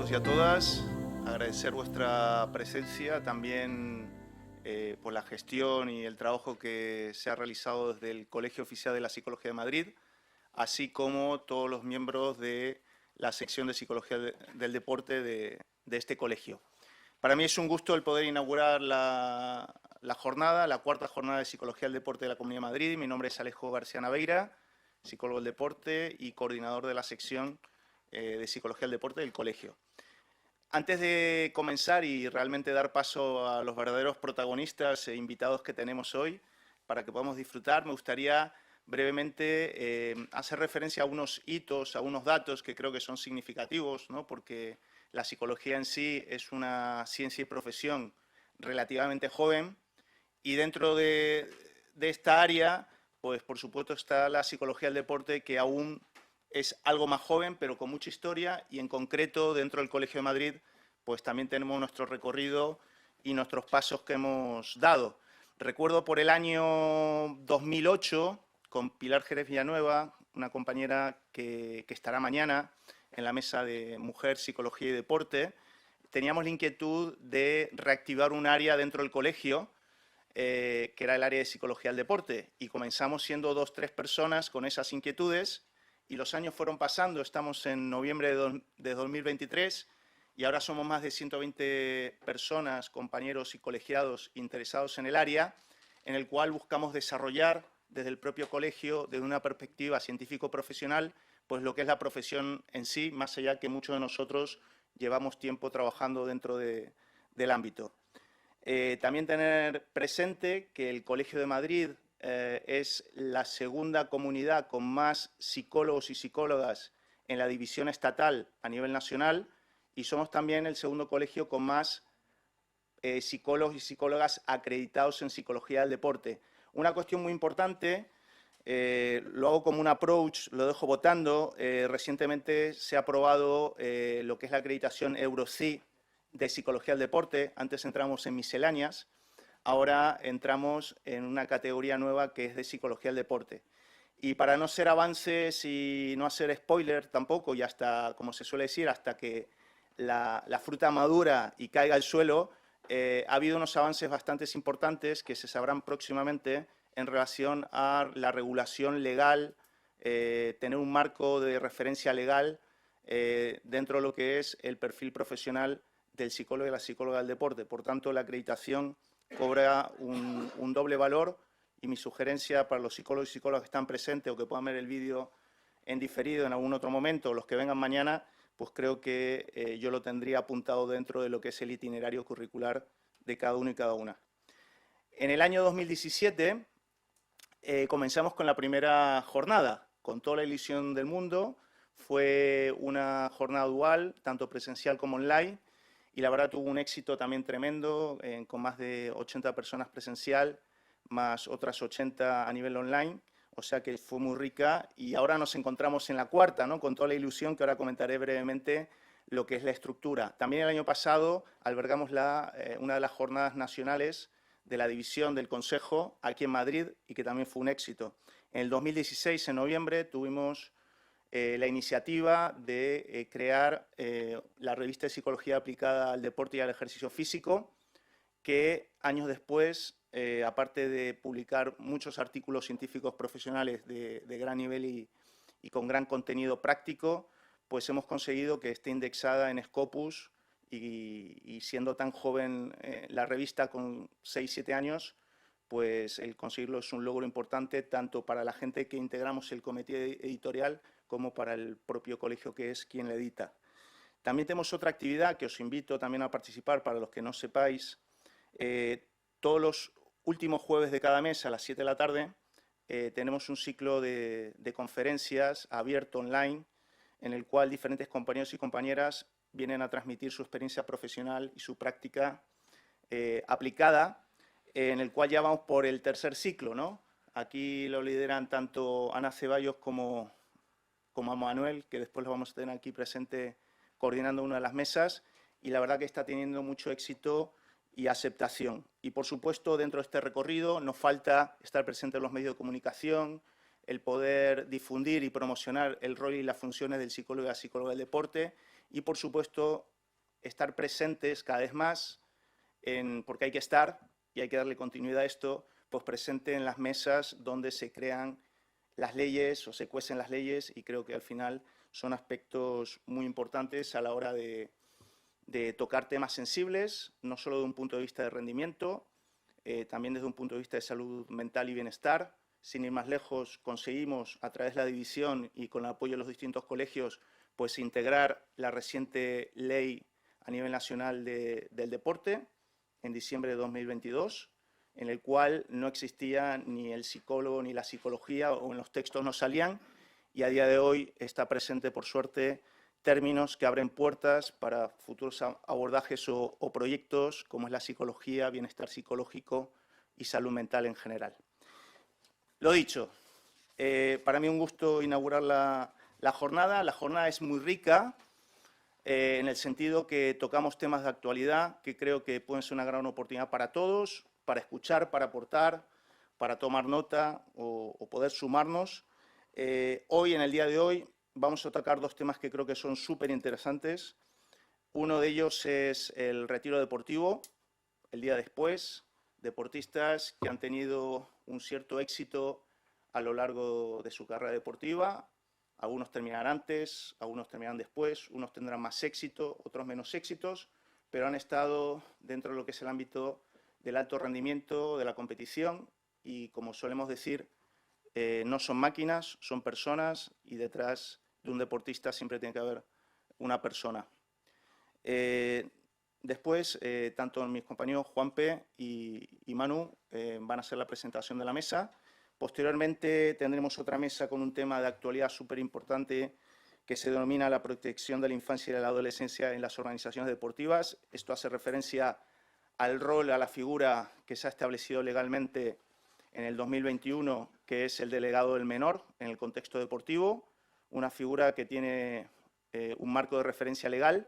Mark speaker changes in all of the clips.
Speaker 1: todos y a todas. Agradecer vuestra presencia, también por la gestión y el trabajo que se ha realizado desde el Colegio Oficial de la Psicología de Madrid, así como todos los miembros de la sección de Psicología del Deporte de este colegio. Para mí es un gusto el poder inaugurar la jornada, la cuarta jornada de Psicología del Deporte de la Comunidad de Madrid. Mi nombre es Alejo García Naveira, psicólogo del deporte y coordinador de la sección de Psicología del Deporte del colegio. Antes de comenzar y realmente dar paso a los verdaderos protagonistas e invitados que tenemos hoy, para que podamos disfrutar, me gustaría brevemente hacer referencia a unos hitos, a unos datos que creo que son significativos, ¿no? Porque la psicología en sí es una ciencia y profesión relativamente joven y dentro de esta área, pues por supuesto está la psicología del deporte, que aún es algo más joven, pero con mucha historia, y en concreto dentro del Colegio de Madrid, pues también tenemos nuestro recorrido y nuestros pasos que hemos dado. Recuerdo por el año 2008, con Pilar Jerez Villanueva, una compañera que estará mañana en la mesa de Mujer, Psicología y Deporte, teníamos la inquietud de reactivar un área dentro del colegio, que era el área de Psicología del Deporte, y comenzamos siendo 2 o 3 personas con esas inquietudes, y los años fueron pasando. Estamos en noviembre de 2023 y ahora somos más de 120 personas, compañeros y colegiados interesados en el área, en el cual buscamos desarrollar desde el propio colegio, desde una perspectiva científico-profesional, pues lo que es la profesión en sí, más allá que muchos de nosotros llevamos tiempo trabajando dentro del ámbito. También tener presente que el Colegio de Madrid es la segunda comunidad con más psicólogos y psicólogas en la división estatal a nivel nacional, y somos también el segundo colegio con más psicólogos y psicólogas acreditados en psicología del deporte. Una cuestión muy importante, lo hago como un approach, lo dejo votando. Recientemente se ha aprobado lo que es la acreditación EuroCI de psicología del deporte. Antes entramos en misceláneas. Ahora entramos en una categoría nueva que es de psicología del deporte. Y para no ser avances y no hacer spoiler tampoco, y hasta, como se suele decir, hasta que la fruta madura y caiga al suelo, ha habido unos avances bastante importantes que se sabrán próximamente en relación a la regulación legal, tener un marco de referencia legal dentro de lo que es el perfil profesional del psicólogo y la psicóloga del deporte. Por tanto, la acreditación cobra un doble valor, y mi sugerencia para los psicólogos y psicólogas que están presentes o que puedan ver el vídeo en diferido en algún otro momento, o los que vengan mañana, pues creo que yo lo tendría apuntado dentro de lo que es el itinerario curricular de cada uno y cada una. En el año 2017 comenzamos con la primera jornada, con toda la ilusión del mundo. Fue una jornada dual, tanto presencial como online, y la verdad tuvo un éxito también tremendo, con más de 80 personas presencial, más otras 80 a nivel online, o sea que fue muy rica, y ahora nos encontramos en la cuarta, ¿no? Con toda la ilusión, que ahora comentaré brevemente lo que es la estructura. También el año pasado albergamos una de las jornadas nacionales de la división del Consejo aquí en Madrid, y que también fue un éxito. En el 2016, en noviembre, tuvimos la iniciativa de crear la revista de Psicología aplicada al deporte y al ejercicio físico, que años después, aparte de publicar muchos artículos científicos profesionales de gran nivel y con gran contenido práctico, pues hemos conseguido que esté indexada en Scopus, y siendo tan joven la revista, con 6-7 años, pues el conseguirlo es un logro importante, tanto para la gente que integramos el comité editorial como para el propio colegio, que es quien la edita. También tenemos otra actividad que os invito también a participar, para los que no sepáis. Todos los últimos jueves de cada mes a las 7 de la tarde tenemos un ciclo de conferencias abierto online, en el cual diferentes compañeros y compañeras vienen a transmitir su experiencia profesional y su práctica aplicada, en el cual ya vamos por el tercer ciclo, ¿no? Aquí lo lideran tanto Ana Ceballos como Manuel, que después lo vamos a tener aquí presente coordinando una de las mesas, y la verdad que está teniendo mucho éxito y aceptación. Y por supuesto, dentro de este recorrido nos falta estar presente en los medios de comunicación, el poder difundir y promocionar el rol y las funciones del psicólogo y la psicóloga del deporte, y por supuesto estar presentes cada vez más, porque hay que estar y hay que darle continuidad a esto, pues presente en las mesas donde se crean las leyes o se cuecen las leyes, y creo que al final son aspectos muy importantes a la hora de tocar temas sensibles, no solo de un punto de vista de rendimiento, también desde un punto de vista de salud mental y bienestar. Sin ir más lejos, conseguimos, a través de la división y con el apoyo de los distintos colegios, pues integrar la reciente ley a nivel nacional del deporte en diciembre de 2022, en el cual no existía ni el psicólogo ni la psicología, o en los textos no salían, y a día de hoy está presente, por suerte, términos que abren puertas para futuros abordajes o proyectos como es la psicología, bienestar psicológico y salud mental en general. Lo dicho, para mí un gusto inaugurar la jornada. La jornada es muy rica en el sentido que tocamos temas de actualidad que creo que pueden ser una gran oportunidad para todos, para escuchar, para aportar, para tomar nota o poder sumarnos. Hoy, en el día de hoy, vamos a tocar dos temas que creo que son súper interesantes. Uno de ellos es el retiro deportivo, el día después, deportistas que han tenido un cierto éxito a lo largo de su carrera deportiva. Algunos terminarán antes, algunos terminarán después, unos tendrán más éxito, otros menos éxitos, pero han estado dentro de lo que es el ámbito del alto rendimiento, de la competición, y como solemos decir, no son máquinas, son personas, y detrás de un deportista siempre tiene que haber una persona. Después, tanto mis compañeros Juanpe y Manu van a hacer la presentación de la mesa. Posteriormente tendremos otra mesa con un tema de actualidad súper importante que se denomina la protección de la infancia y de la adolescencia en las organizaciones deportivas. Esto hace referencia al rol, a la figura que se ha establecido legalmente en el 2021, que es el delegado del menor en el contexto deportivo, una figura que tiene un marco de referencia legal,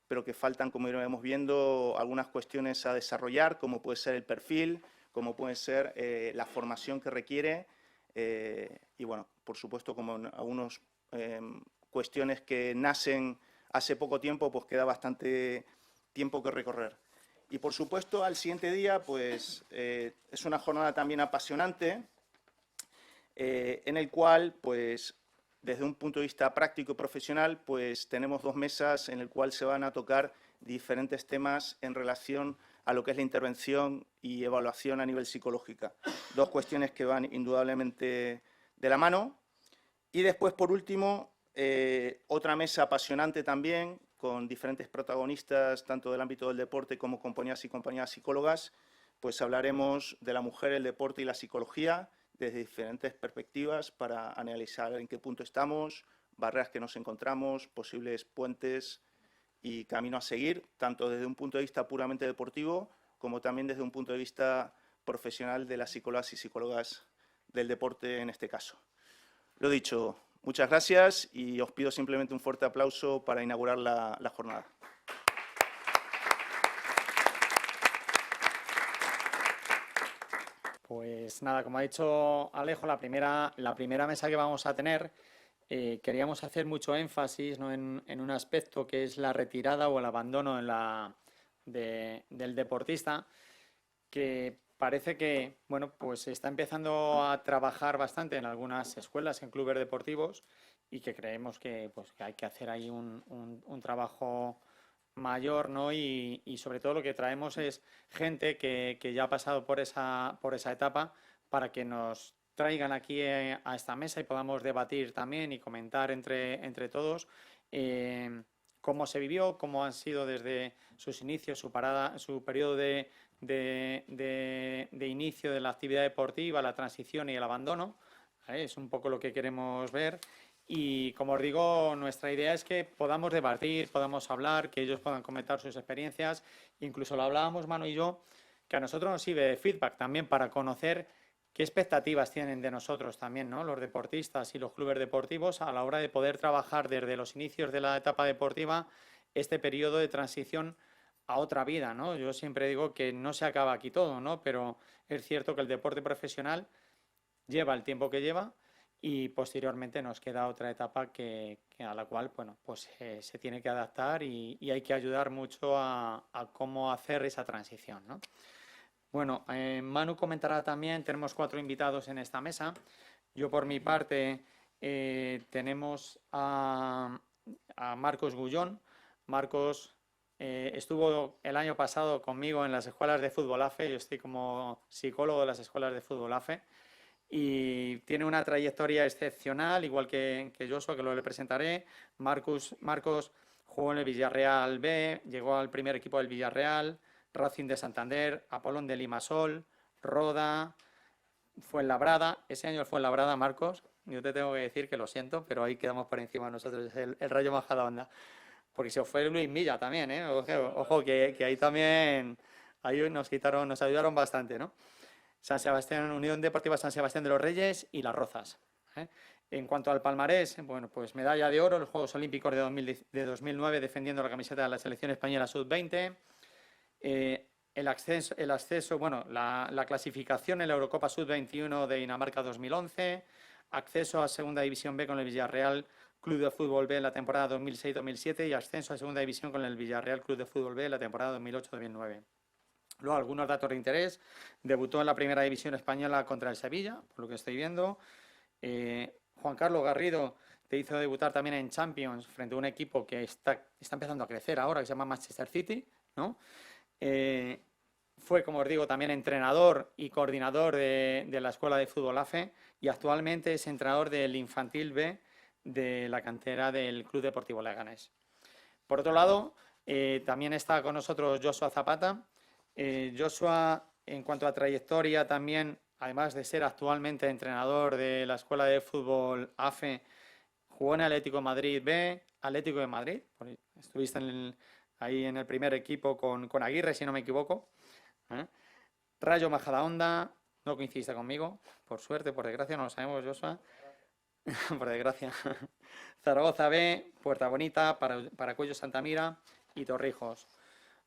Speaker 1: pero que faltan, como iremos viendo, algunas cuestiones a desarrollar, como puede ser el perfil, como puede ser la formación que requiere, y bueno, por supuesto, como en algunas cuestiones que nacen hace poco tiempo, pues queda bastante tiempo que recorrer. Y por supuesto, al siguiente día, pues es una jornada también apasionante, en el cual, pues, desde un punto de vista práctico y profesional, pues tenemos dos mesas en el cual se van a tocar diferentes temas en relación a lo que es la intervención y evaluación a nivel psicológica. Dos cuestiones que van indudablemente de la mano. Y después, por último, otra mesa apasionante también, con diferentes protagonistas, tanto del ámbito del deporte como compañías y compañeras psicólogas. Pues hablaremos de la mujer, el deporte y la psicología, desde diferentes perspectivas, para analizar en qué punto estamos, barreras que nos encontramos, posibles puentes y camino a seguir, tanto desde un punto de vista puramente deportivo como también desde un punto de vista profesional de las psicólogas y psicólogas del deporte en este caso. Lo dicho, muchas gracias y os pido simplemente un fuerte aplauso para inaugurar la jornada.
Speaker 2: Pues nada, como ha dicho Alejo, la primera mesa que vamos a tener, queríamos hacer mucho énfasis, ¿no?, en un aspecto que es la retirada o el abandono del deportista, que parece que, bueno, pues se está empezando a trabajar bastante en algunas escuelas, en clubes deportivos, y que creemos que, pues, que hay que hacer ahí un trabajo mayor, ¿no? Y sobre todo lo que traemos es gente que ya ha pasado por esa etapa, para que nos traigan aquí a esta mesa y podamos debatir también y comentar entre todos cómo se vivió, cómo han sido desde sus inicios, su periodo de inicio de la actividad deportiva, la transición y el abandono. ¿Vale? Es un poco lo que queremos ver. Y como os digo, nuestra idea es que podamos debatir, podamos hablar, que ellos puedan comentar sus experiencias. Incluso lo hablábamos Manu y yo, que a nosotros nos sirve de feedback también para conocer qué expectativas tienen de nosotros también, ¿no?, los deportistas y los clubes deportivos a la hora de poder trabajar desde los inicios de la etapa deportiva este periodo de transición a otra vida, ¿no? Yo siempre digo que no se acaba aquí todo, ¿no? Pero es cierto que el deporte profesional lleva el tiempo que lleva y posteriormente nos queda otra etapa a la cual, bueno, pues se tiene que adaptar y hay que ayudar mucho a cómo hacer esa transición, ¿no? Bueno, Manu comentará también, tenemos 4 invitados en esta mesa. Yo por mi parte tenemos a Marcos Gullón. Marcos estuvo el año pasado conmigo en las escuelas de fútbol AFE. Yo estoy como psicólogo de las escuelas de fútbol AFE y tiene una trayectoria excepcional, igual que Joshua, que lo le presentaré. Marcos jugó en el Villarreal B, llegó al primer equipo del Villarreal, Racing de Santander, Apolón de Limasol, Roda, Fuenlabrada. Ese año el Fuenlabrada, Marcos, yo te tengo que decir que lo siento, pero ahí quedamos por encima de nosotros, el Rayo Majadahonda. Porque se fue Luis Milla también, ¿eh? Ojo que ahí también ahí nos ayudaron bastante, ¿no? San Sebastián, Unión Deportiva San Sebastián de los Reyes y Las Rozas. En cuanto al palmarés, bueno, pues medalla de oro en los Juegos Olímpicos de 2009 defendiendo la camiseta de la selección española sub-20. El acceso, bueno, la clasificación en la Eurocopa sub-21 de Dinamarca 2011, acceso a Segunda División B con el Villarreal Club de Fútbol B en la temporada 2006-2007 y ascenso a Segunda División con el Villarreal Club de Fútbol B en la temporada 2008-2009. Luego, algunos datos de interés. Debutó en la primera división española contra el Sevilla, por lo que estoy viendo. Juan Carlos Garrido te hizo debutar también en Champions frente a un equipo que está empezando a crecer ahora, que se llama Manchester City, ¿no? Fue, como os digo, también entrenador y coordinador de la Escuela de Fútbol AFE y actualmente es entrenador del Infantil B de la cantera del Club Deportivo Leganés. Por otro lado, también está con nosotros Joshua Zapata. Joshua, en cuanto a trayectoria, también, además de ser actualmente entrenador de la Escuela de Fútbol AFE, jugó en Atlético de Madrid B, Atlético de Madrid. Estuviste ahí en el primer equipo con Aguirre, si no me equivoco. Rayo Majadahonda, no coincidiste conmigo, por suerte, por desgracia, no lo sabemos, Joshua. Por desgracia. Zaragoza B, Puerta Bonita, Paracuellos Santamira y Torrijos.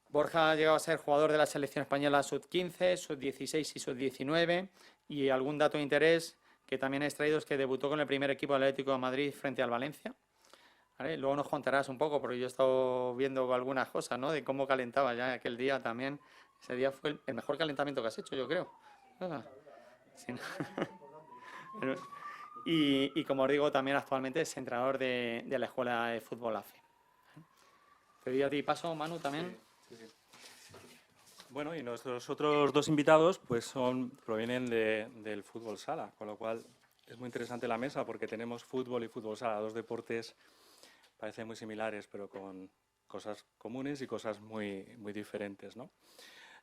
Speaker 2: Borja ha llegado a ser jugador de la selección española sub-15, sub-16 y sub-19. Y algún dato de interés que también he extraído es que debutó con el primer equipo Atlético de Madrid frente al Valencia. ¿Vale? Luego nos contarás un poco, porque yo he estado viendo algunas cosas, ¿no? De cómo calentaba ya aquel día también. Ese día fue el mejor calentamiento que has hecho, yo creo. Sí. Y como os digo, también actualmente es entrenador de la Escuela de Fútbol AFE. Te doy a ti paso, Manu, también.
Speaker 3: Sí. Bueno, y nuestros otros 2 invitados pues provienen del fútbol sala, con lo cual es muy interesante la mesa porque tenemos fútbol y fútbol sala, 2 deportes parecen muy similares, pero con cosas comunes y cosas muy, muy diferentes, ¿no?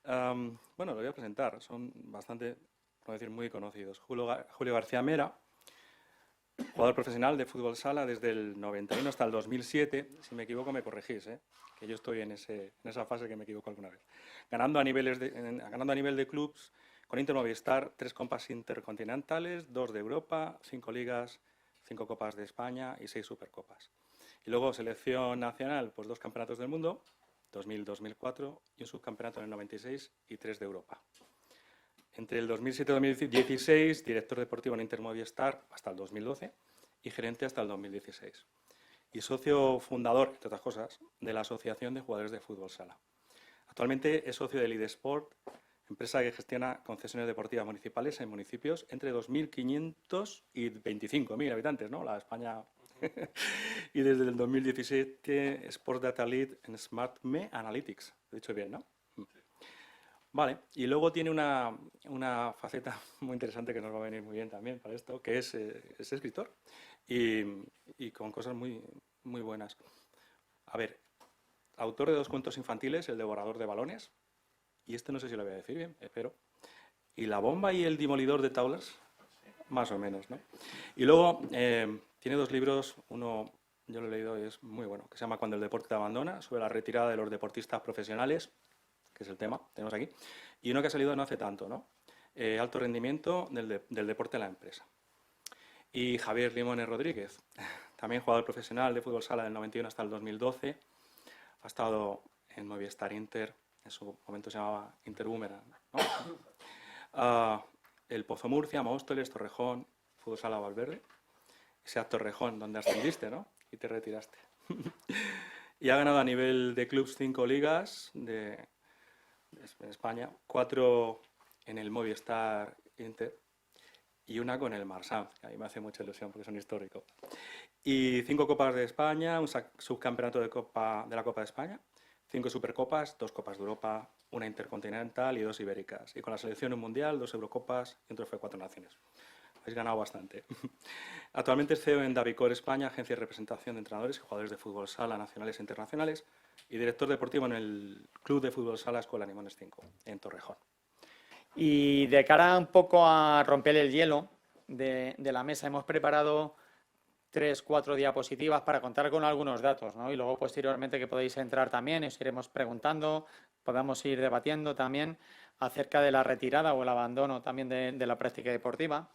Speaker 3: Bueno, lo voy a presentar, son bastante, por decir, muy conocidos. Julio García Mera, jugador profesional de fútbol sala desde el 91 hasta el 2007. Si me equivoco, me corregís, que yo estoy en esa fase que me equivoco alguna vez. Ganando a nivel de clubs con Inter Movistar 3 copas intercontinentales, 2 de Europa, 5 ligas, 5 copas de España y 6 supercopas. Y luego selección nacional, pues 2 campeonatos del mundo, 2000-2004 y un subcampeonato en el 96 y 3 de Europa. Entre el 2007 y 2016, director deportivo en Inter Movistar hasta el 2012 y gerente hasta el 2016. Y socio fundador, entre otras cosas, de la Asociación de Jugadores de Fútbol Sala. Actualmente es socio del IDESport, empresa que gestiona concesiones deportivas municipales en municipios entre 2.500 y 25.000 habitantes, ¿no? La España. Y desde el 2017 Sport Data Lead en SmartMe Analytics. Lo he dicho bien, ¿no? Vale, y luego tiene una faceta muy interesante que nos va a venir muy bien también para esto, que es escritor y con cosas muy, muy buenas. A ver, autor de 2 cuentos infantiles, El devorador de balones, y este no sé si lo voy a decir bien, espero, y La bomba y el demolidor de taulas, más o menos, ¿no? Y luego tiene 2 libros, uno yo lo he leído y es muy bueno, que se llama Cuando el deporte te abandona, sobre la retirada de los deportistas profesionales, que es el tema, tenemos aquí, y uno que ha salido no hace tanto, ¿no? Alto rendimiento del deporte en la empresa. Y Javier Limones Rodríguez, también jugador profesional de fútbol sala del 91 hasta el 2012, ha estado en Movistar Inter, en su momento se llamaba Inter Boomerang, ¿no? El Pozo Murcia, Móstoles, Torrejón, fútbol sala Valverde, SEAT Torrejón, donde ascendiste, ¿no? Y te retiraste. Y ha ganado a nivel de clubs 5 ligas de España, 4 en el Movistar Inter y una con el Marsam, que a mí me hace mucha ilusión porque son históricos. Y 5 Copas de España, un subcampeonato de la Copa de España, 5 Supercopas, 2 Copas de Europa, una Intercontinental y 2 Ibéricas. Y con la selección un Mundial, 2 Eurocopas y un Trofeo de 4 Naciones. Habéis ganado bastante. Actualmente es CEO en Davicor España, agencia de representación de entrenadores y jugadores de fútbol sala nacionales e internacionales, y director deportivo en el Club de Fútbol Sala Escuela Limones 5, en Torrejón.
Speaker 2: Y de cara un poco a romper el hielo de la mesa, hemos preparado 3-4 diapositivas para contar con algunos datos, ¿no? Y luego posteriormente que podéis entrar también, os iremos preguntando, podamos ir debatiendo también acerca de la retirada o el abandono también de la práctica deportiva.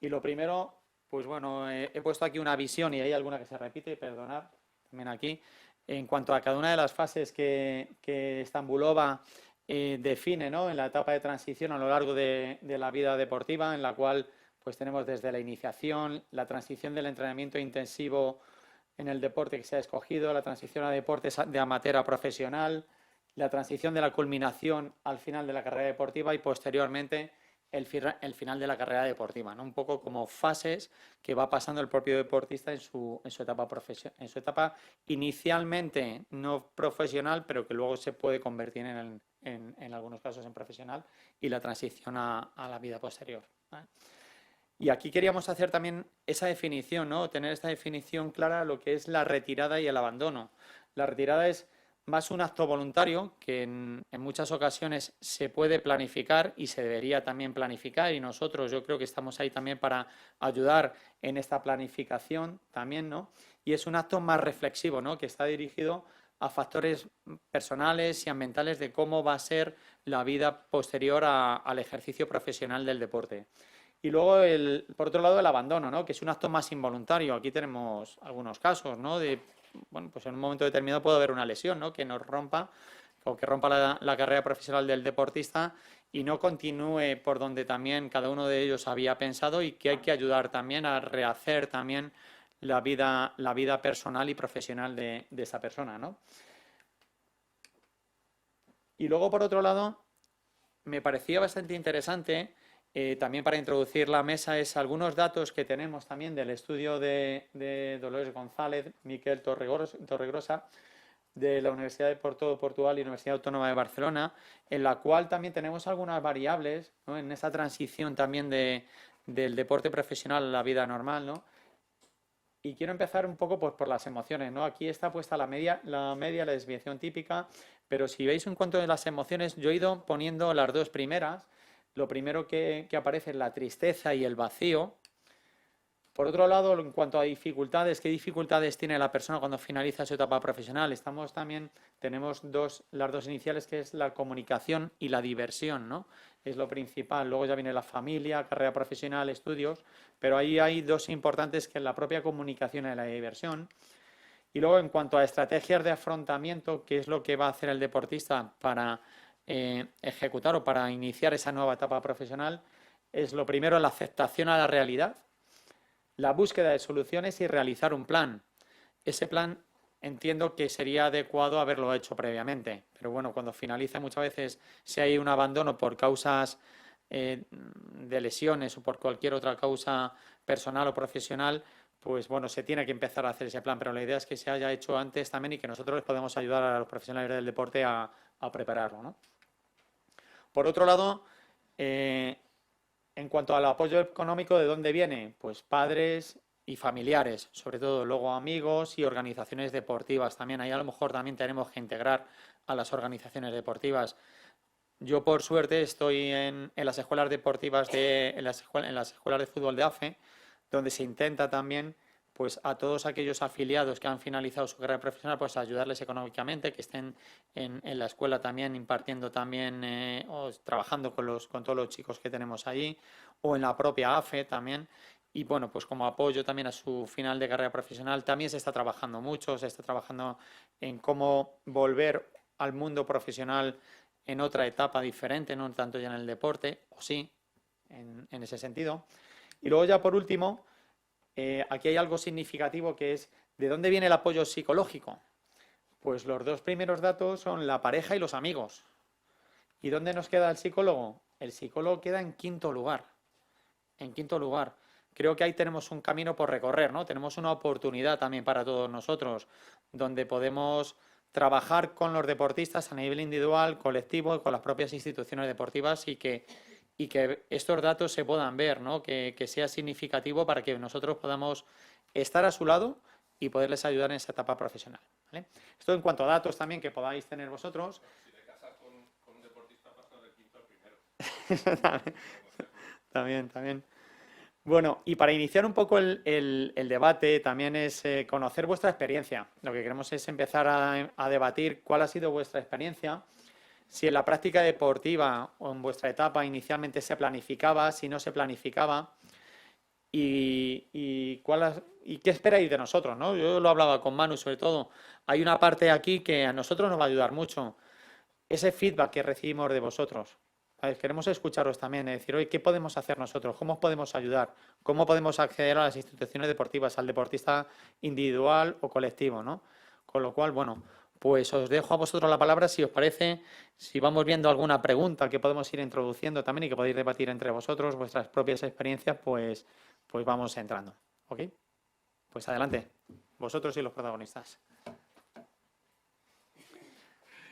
Speaker 2: Y lo primero, pues bueno, he puesto aquí una visión y hay alguna que se repite, perdonad, también aquí, en cuanto a cada una de las fases que Stambulova define, ¿no? En la etapa de transición a lo largo de la vida deportiva, en la cual pues tenemos desde la iniciación, la transición del entrenamiento intensivo en el deporte que se ha escogido, la transición a deportes de amateur a profesional, la transición de la culminación al final de la carrera deportiva y posteriormente el final de la carrera deportiva, ¿no? Un poco como fases que va pasando el propio deportista en su etapa en su etapa inicialmente no profesional, pero que luego se puede convertir en algunos casos en profesional, y la transición a la vida posterior, ¿vale? Y aquí queríamos hacer también esa definición, ¿no? Tener esta definición clara de lo que es la retirada y el abandono. La retirada es más un acto voluntario que en muchas ocasiones se puede planificar y se debería también planificar, y nosotros yo creo que estamos ahí también para ayudar en esta planificación también, ¿no? Y es un acto más reflexivo, ¿no? Que está dirigido a factores personales y ambientales de cómo va a ser la vida posterior al ejercicio profesional del deporte. Y luego, por otro lado, el abandono, ¿no? Que es un acto más involuntario. Aquí tenemos algunos casos, ¿no? Bueno, pues en un momento determinado puede haber una lesión, ¿no? Que nos rompa o que rompa la carrera profesional del deportista y no continúe por donde también cada uno de ellos había pensado, y que hay que ayudar también a rehacer también la vida personal y profesional de esa persona, ¿no? Y luego, por otro lado, me parecía bastante interesante también para introducir la mesa es algunos datos que tenemos también del estudio de Dolores González, Miquel Torregrosa, de la Universidad de Portugal y Universidad Autónoma de Barcelona, en la cual también tenemos algunas variables, ¿no? En esa transición también del deporte profesional a la vida normal, ¿no? Y quiero empezar un poco pues, por las emociones, ¿no? Aquí está puesta la media, la desviación típica, pero si veis en cuanto a las emociones, yo he ido poniendo las dos primeras. Lo primero que aparece es la tristeza y el vacío. Por otro lado, en cuanto a dificultades, ¿qué dificultades tiene la persona cuando finaliza su etapa profesional? Tenemos las dos iniciales, que es la comunicación y la diversión, ¿no? Es lo principal. Luego ya viene la familia, carrera profesional, estudios, pero ahí hay dos importantes, que es la propia comunicación y la diversión. Y luego, en cuanto a estrategias de afrontamiento, ¿qué es lo que va a hacer el deportista para ejecutar o para iniciar esa nueva etapa profesional? Es lo primero, la aceptación a la realidad, la búsqueda de soluciones y realizar un plan. Ese plan entiendo que sería adecuado haberlo hecho previamente, pero bueno, cuando finaliza muchas veces, si hay un abandono por causas de lesiones o por cualquier otra causa personal o profesional, pues bueno, se tiene que empezar a hacer ese plan, pero la idea es que se haya hecho antes también y que nosotros les podemos ayudar a los profesionales del deporte a prepararlo, ¿no? Por otro lado, en cuanto al apoyo económico, ¿de dónde viene? Pues padres y familiares, sobre todo, luego amigos y organizaciones deportivas también. Ahí a lo mejor también tenemos que integrar a las organizaciones deportivas. Yo, por suerte, estoy en las escuelas deportivas, en las escuelas de fútbol de AFE, donde se intenta también pues a todos aquellos afiliados que han finalizado su carrera profesional, pues ayudarles económicamente, que estén en la escuela también impartiendo también o trabajando con todos los chicos que tenemos allí, o en la propia AFE también. Y bueno, pues como apoyo también a su final de carrera profesional, también se está trabajando mucho, se está trabajando en cómo volver al mundo profesional en otra etapa diferente, no tanto ya en el deporte, o sí, en ese sentido. Y luego ya por último, aquí hay algo significativo que es ¿de dónde viene el apoyo psicológico? Pues los dos primeros datos son la pareja y los amigos. ¿Y dónde nos queda el psicólogo? El psicólogo queda en quinto lugar. En quinto lugar. Creo que ahí tenemos un camino por recorrer, ¿no? Tenemos una oportunidad también para todos nosotros, donde podemos trabajar con los deportistas a nivel individual, colectivo y con las propias instituciones deportivas y que estos datos se puedan ver, ¿no? Que sea significativo para que nosotros podamos estar a su lado y poderles ayudar en esa etapa profesional, ¿vale? Esto en cuanto a datos también que podáis tener vosotros.
Speaker 4: Si te casas con un deportista, pasas del quinto al primero.
Speaker 2: También. Bueno, y para iniciar un poco el debate, también es conocer vuestra experiencia. Lo que queremos es empezar a debatir cuál ha sido vuestra experiencia, si en la práctica deportiva o en vuestra etapa inicialmente se planificaba, si no se planificaba, y qué esperáis de nosotros, ¿no? Yo lo hablaba con Manu sobre todo. Hay una parte aquí que a nosotros nos va a ayudar mucho, ese feedback que recibimos de vosotros. ¿Sabes? Queremos escucharos también, es decir, oye, ¿qué podemos hacer nosotros? ¿Cómo podemos ayudar? ¿Cómo podemos acceder a las instituciones deportivas, al deportista individual o colectivo, ¿no? Con lo cual, bueno, pues os dejo a vosotros la palabra, si os parece, si vamos viendo alguna pregunta que podemos ir introduciendo también y que podéis debatir entre vosotros, vuestras propias experiencias, pues vamos entrando, ¿ok? Pues adelante, vosotros y los protagonistas.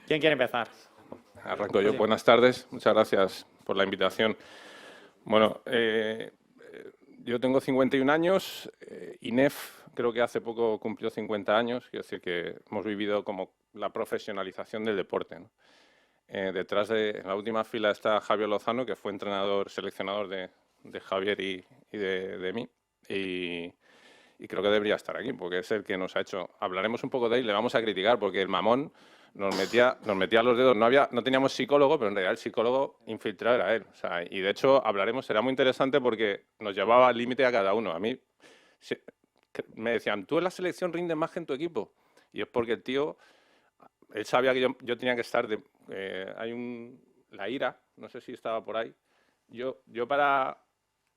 Speaker 2: ¿Quién quiere empezar?
Speaker 4: Arranco yo. Buenas tardes. Muchas gracias por la invitación. Bueno, yo tengo 51 años. INEF creo que hace poco cumplió 50 años. Quiero decir que hemos vivido como la profesionalización del deporte, ¿no? Detrás en la última fila está Javier Lozano, que fue entrenador, seleccionador de Javier y de mí. Y creo que debería estar aquí, porque es el que nos ha hecho. Hablaremos un poco de él, le vamos a criticar, porque el mamón nos metía los dedos. No teníamos psicólogo, pero en realidad el psicólogo infiltrado era él. O sea, y de hecho hablaremos, será muy interesante porque nos llevaba al límite a cada uno. A mí me decían, tú en la selección rindes más que en tu equipo. Y es porque el tío, él sabía que yo tenía que estar la ira, no sé si estaba por ahí. Yo para...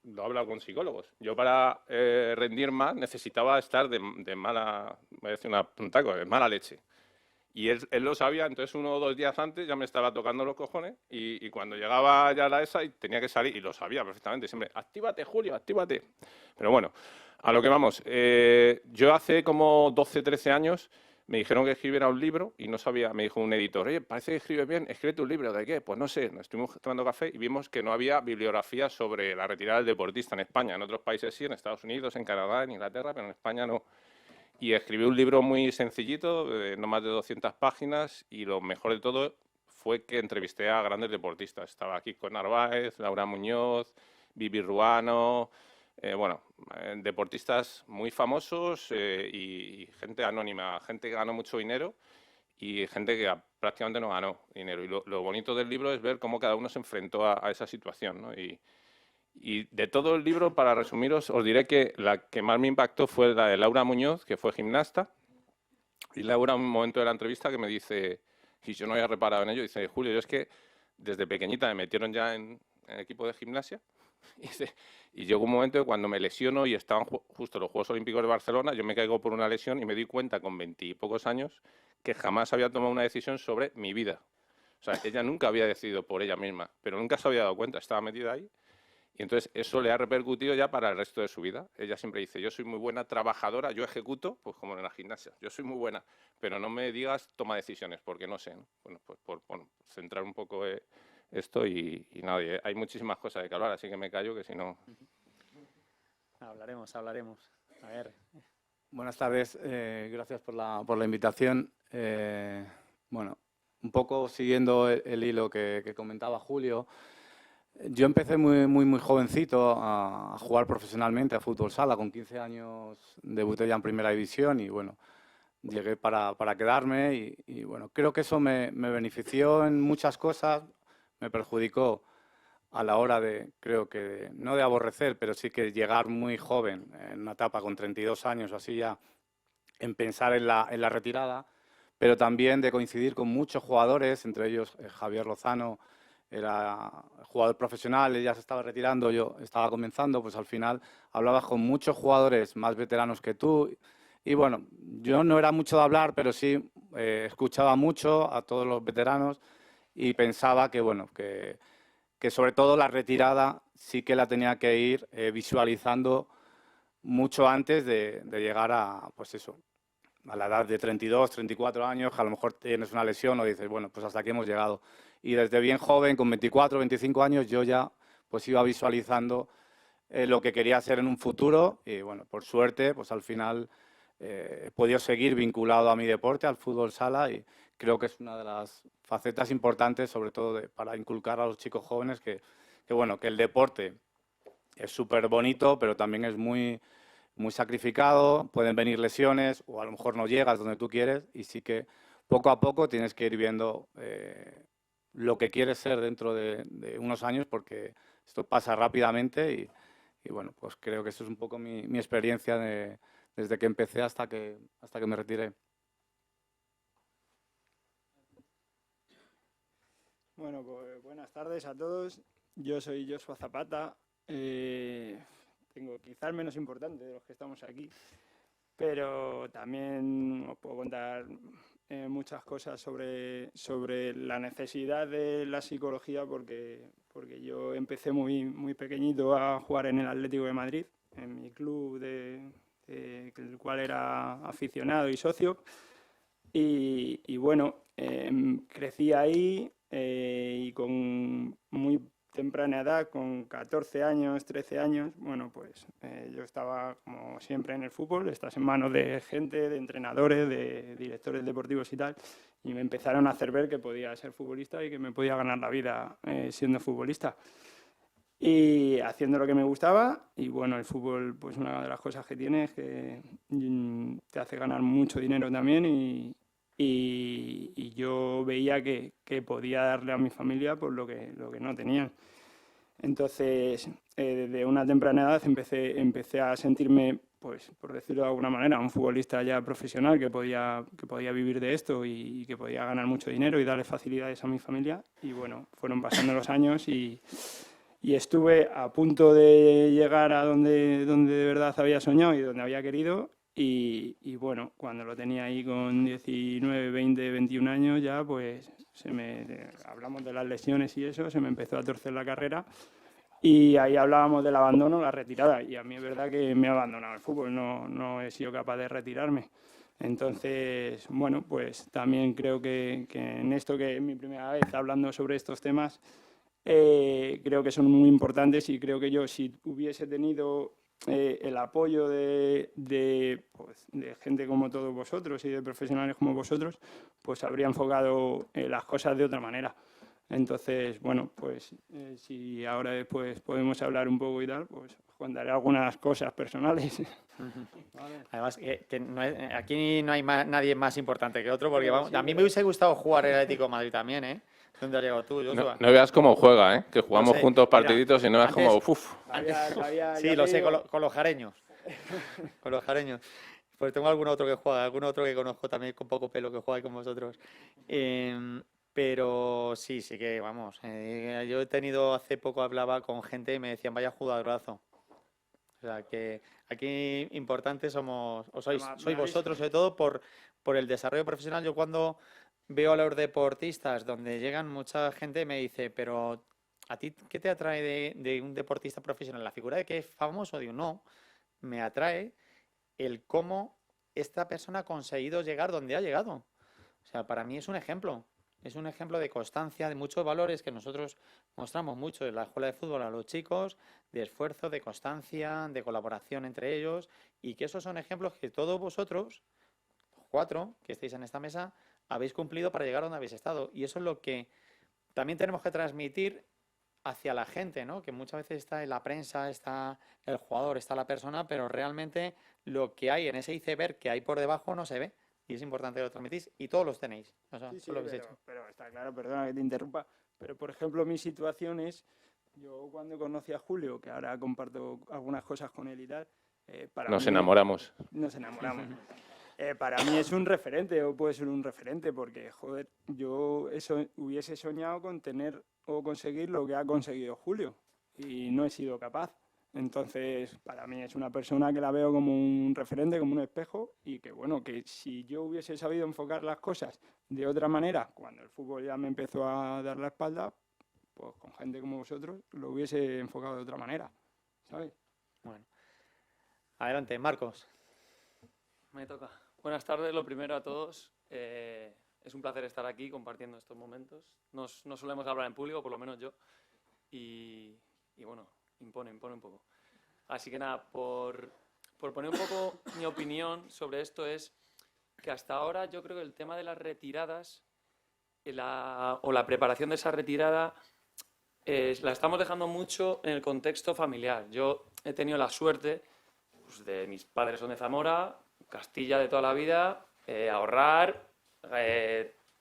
Speaker 4: Lo he hablado con psicólogos. Yo para rendir más necesitaba estar de mala, voy a decir un taco, de mala leche. Y él lo sabía, entonces 1 o 2 días antes ya me estaba tocando los cojones y cuando llegaba ya la esa y tenía que salir, y lo sabía perfectamente, siempre, actívate Julio, actívate. Pero bueno, a lo que vamos. Yo hace como 12, 13 años me dijeron que escribiera un libro y no sabía, me dijo un editor, oye, parece que escribes bien, escríbete un libro, ¿de qué? Pues no sé, nos estuvimos tomando café y vimos que no había bibliografía sobre la retirada del deportista en España. En otros países sí, en Estados Unidos, en Canadá, en Inglaterra, pero en España no. Y escribí un libro muy sencillito, no más de 200 páginas, y lo mejor de todo fue que entrevisté a grandes deportistas. Estaba Kiko Narváez, Laura Muñoz, Vivi Ruano, deportistas muy famosos y gente anónima, gente que ganó mucho dinero y gente que prácticamente no ganó dinero. Y lo bonito del libro es ver cómo cada uno se enfrentó a esa situación, ¿no? Y de todo el libro, para resumiros, os diré que la que más me impactó fue la de Laura Muñoz, que fue gimnasta. Y Laura, en un momento de la entrevista, que me dice, y yo no había reparado en ello, dice, Julio, yo es que desde pequeñita me metieron ya en el equipo de gimnasia. Y llegó un momento que cuando me lesiono y estaban justo los Juegos Olímpicos de Barcelona, yo me caigo por una lesión y me di cuenta con 20 y pocos años que jamás había tomado una decisión sobre mi vida. O sea, ella nunca había decidido por ella misma, pero nunca se había dado cuenta, estaba metida ahí. Y entonces eso le ha repercutido ya para el resto de su vida. Ella siempre dice, yo soy muy buena trabajadora, yo ejecuto, pues como en la gimnasia, yo soy muy buena, pero no me digas toma decisiones, porque no sé, ¿no? Bueno, pues por centrar un poco esto y nada, hay muchísimas cosas de que hablar, así que me callo, que si no...
Speaker 2: Hablaremos. A ver.
Speaker 5: Buenas tardes, gracias por la invitación. Bueno, un poco siguiendo el hilo que comentaba Julio, yo empecé muy jovencito a jugar profesionalmente a fútbol sala. Con 15 años debuté ya en primera división y bueno, llegué para quedarme y bueno, creo que eso me benefició en muchas cosas, me perjudicó a la hora no de aborrecer, pero sí que llegar muy joven, en una etapa con 32 años o así ya, en pensar en la retirada, pero también de coincidir con muchos jugadores, entre ellos Javier Lozano, era jugador profesional, él ya se estaba retirando, yo estaba comenzando, pues al final hablabas con muchos jugadores más veteranos que tú. Y bueno, yo no era mucho de hablar, pero sí escuchaba mucho a todos los veteranos y pensaba que, bueno, que sobre todo la retirada sí que la tenía que ir visualizando mucho antes de llegar a, pues eso, a la edad de 32, 34 años, que a lo mejor tienes una lesión o dices, bueno, pues hasta aquí hemos llegado. Y desde bien joven, con 24, 25 años, yo ya pues iba visualizando lo que quería hacer en un futuro y, bueno, por suerte, pues al final he podido seguir vinculado a mi deporte, al fútbol sala, y creo que es una de las facetas importantes, sobre todo para inculcar a los chicos jóvenes bueno, que el deporte es súper bonito, pero también es muy sacrificado, pueden venir lesiones o a lo mejor no llegas donde tú quieres y sí que poco a poco tienes que ir viendo lo que quieres ser dentro de unos años porque esto pasa rápidamente y bueno, pues creo que eso es un poco mi experiencia desde que empecé hasta que me retiré.
Speaker 6: Bueno, pues buenas tardes a todos. Yo soy Joshua Zapata. Tengo quizás el menos importante de los que estamos aquí, pero también os puedo contar muchas cosas sobre la necesidad de la psicología porque yo empecé muy pequeñito a jugar en el Atlético de Madrid, en mi club del cual era aficionado y socio. Y bueno, crecí ahí y con muy temprana edad, con 14 años, 13 años, bueno, pues yo estaba como siempre en el fútbol, estás en manos de gente, de entrenadores, de directores deportivos y tal, y me empezaron a hacer ver que podía ser futbolista y que me podía ganar la vida siendo futbolista. Y haciendo lo que me gustaba, y bueno, el fútbol, pues una de las cosas que tiene es que te hace ganar mucho dinero también y yo veía que podía darle a mi familia por lo que no tenían. Entonces, desde una temprana edad empecé a sentirme, pues por decirlo de alguna manera, un futbolista ya profesional que podía vivir de esto y que podía ganar mucho dinero y darle facilidades a mi familia. Y bueno, fueron pasando los años y estuve a punto de llegar a donde de verdad había soñado y donde había querido. Y bueno, cuando lo tenía ahí con 19, 20, 21 años ya, pues hablamos de las lesiones y eso, se me empezó a torcer la carrera y ahí hablábamos del abandono, la retirada. Y a mí es verdad que me ha abandonado el fútbol, no he sido capaz de retirarme. Entonces, bueno, pues también creo que en esto que es mi primera vez hablando sobre estos temas, creo que son muy importantes y creo que yo si hubiese tenido el apoyo de gente como todos vosotros y de profesionales como vosotros, pues habría enfocado las cosas de otra manera. Entonces, bueno, pues si ahora después podemos hablar un poco y tal, pues os contaré algunas cosas personales.
Speaker 2: Vale. Además, aquí no hay nadie más importante que otro, porque vamos, a mí me hubiese gustado jugar el Atlético de Madrid también, ¿eh? ¿Dónde has llegado tú, Joshua?
Speaker 4: No veas cómo juega, ¿eh? Que jugamos
Speaker 2: No sé,
Speaker 4: juntos
Speaker 2: mira,
Speaker 4: partiditos y no veas
Speaker 2: antes-
Speaker 4: como... Uf.
Speaker 2: Sí, lo sé, con los jareños. Con los jareños. Pues tengo algún otro que juega, algún otro que conozco también con poco pelo que juega con vosotros. Pero sí que, vamos, yo he tenido, hace poco hablaba con gente y me decían, vaya jugadorazo. O sea, que aquí importantes sois vosotros, sobre todo por el desarrollo profesional. Yo cuando veo a los deportistas donde llegan mucha gente me dice, pero ¿a ti qué te atrae de un deportista profesional? ¿La figura de que es famoso? Digo, no, me atrae el cómo esta persona ha conseguido llegar donde ha llegado. O sea, para mí es un ejemplo de constancia, de muchos valores que nosotros mostramos mucho en la escuela de fútbol a los chicos, de esfuerzo, de constancia, de colaboración entre ellos, y que esos son ejemplos que todos vosotros, 4 que estáis en esta mesa, habéis cumplido para llegar donde habéis estado. Y eso es lo que también tenemos que transmitir hacia la gente, ¿no? Que muchas veces está en la prensa, está el jugador, está la persona, pero realmente lo que hay en ese iceberg que hay por debajo no se ve. Y es importante que lo transmitís y todos los tenéis. O sea,
Speaker 6: Sí,
Speaker 2: lo habéis hecho.
Speaker 6: pero está claro, perdona que te interrumpa, pero por ejemplo mi situación es, yo cuando conocí a Julio, que ahora comparto algunas cosas con él y tal, para
Speaker 4: Nos
Speaker 6: mí
Speaker 4: enamoramos.
Speaker 6: nos enamoramos. Para mí es un referente, o puede ser un referente, porque, joder, yo hubiese soñado con tener o conseguir lo que ha conseguido Julio, y no he sido capaz. Entonces, para mí es una persona que la veo como un referente, como un espejo, y que, bueno, que si yo hubiese sabido enfocar las cosas de otra manera, cuando el fútbol ya me empezó a dar la espalda, pues con gente como vosotros lo hubiese enfocado de otra manera, ¿sabes?
Speaker 2: Bueno, adelante, Marcos.
Speaker 7: Me toca. Buenas tardes, lo primero a todos. Es un placer estar aquí compartiendo estos momentos. No solemos hablar en público, por lo menos yo, y bueno, impone un poco. Así que nada, por poner un poco mi opinión sobre esto es que hasta ahora yo creo que el tema de las retiradas o la preparación de esa retirada la estamos dejando mucho en el contexto familiar. Yo he tenido la suerte, pues, de mis padres son de Zamora, Castilla de toda la vida, ahorrar,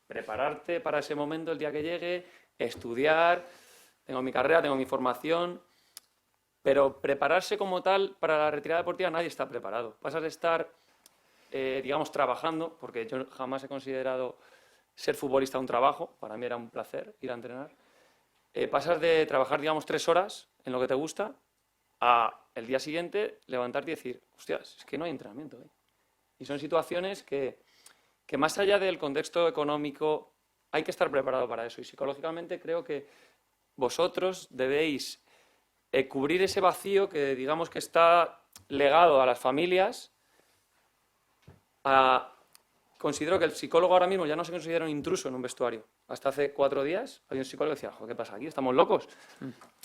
Speaker 7: prepararte para ese momento el día que llegue, estudiar, tengo mi carrera, tengo mi formación, pero prepararse como tal para la retirada deportiva nadie está preparado. Pasas de estar, digamos, trabajando, porque yo jamás he considerado ser futbolista un trabajo, para mí era un placer ir a entrenar. Pasas de trabajar, digamos, 3 horas en lo que te gusta a el día siguiente levantarte y decir, hostias, es que no hay entrenamiento. Y son situaciones que más allá del contexto económico hay que estar preparado para eso. Y psicológicamente creo que vosotros debéis cubrir ese vacío que digamos que está legado a las familias. Considero que el psicólogo ahora mismo ya no se considera un intruso en un vestuario. Hasta hace 4 días había un psicólogo que decía, ¿qué pasa aquí? ¿Estamos locos?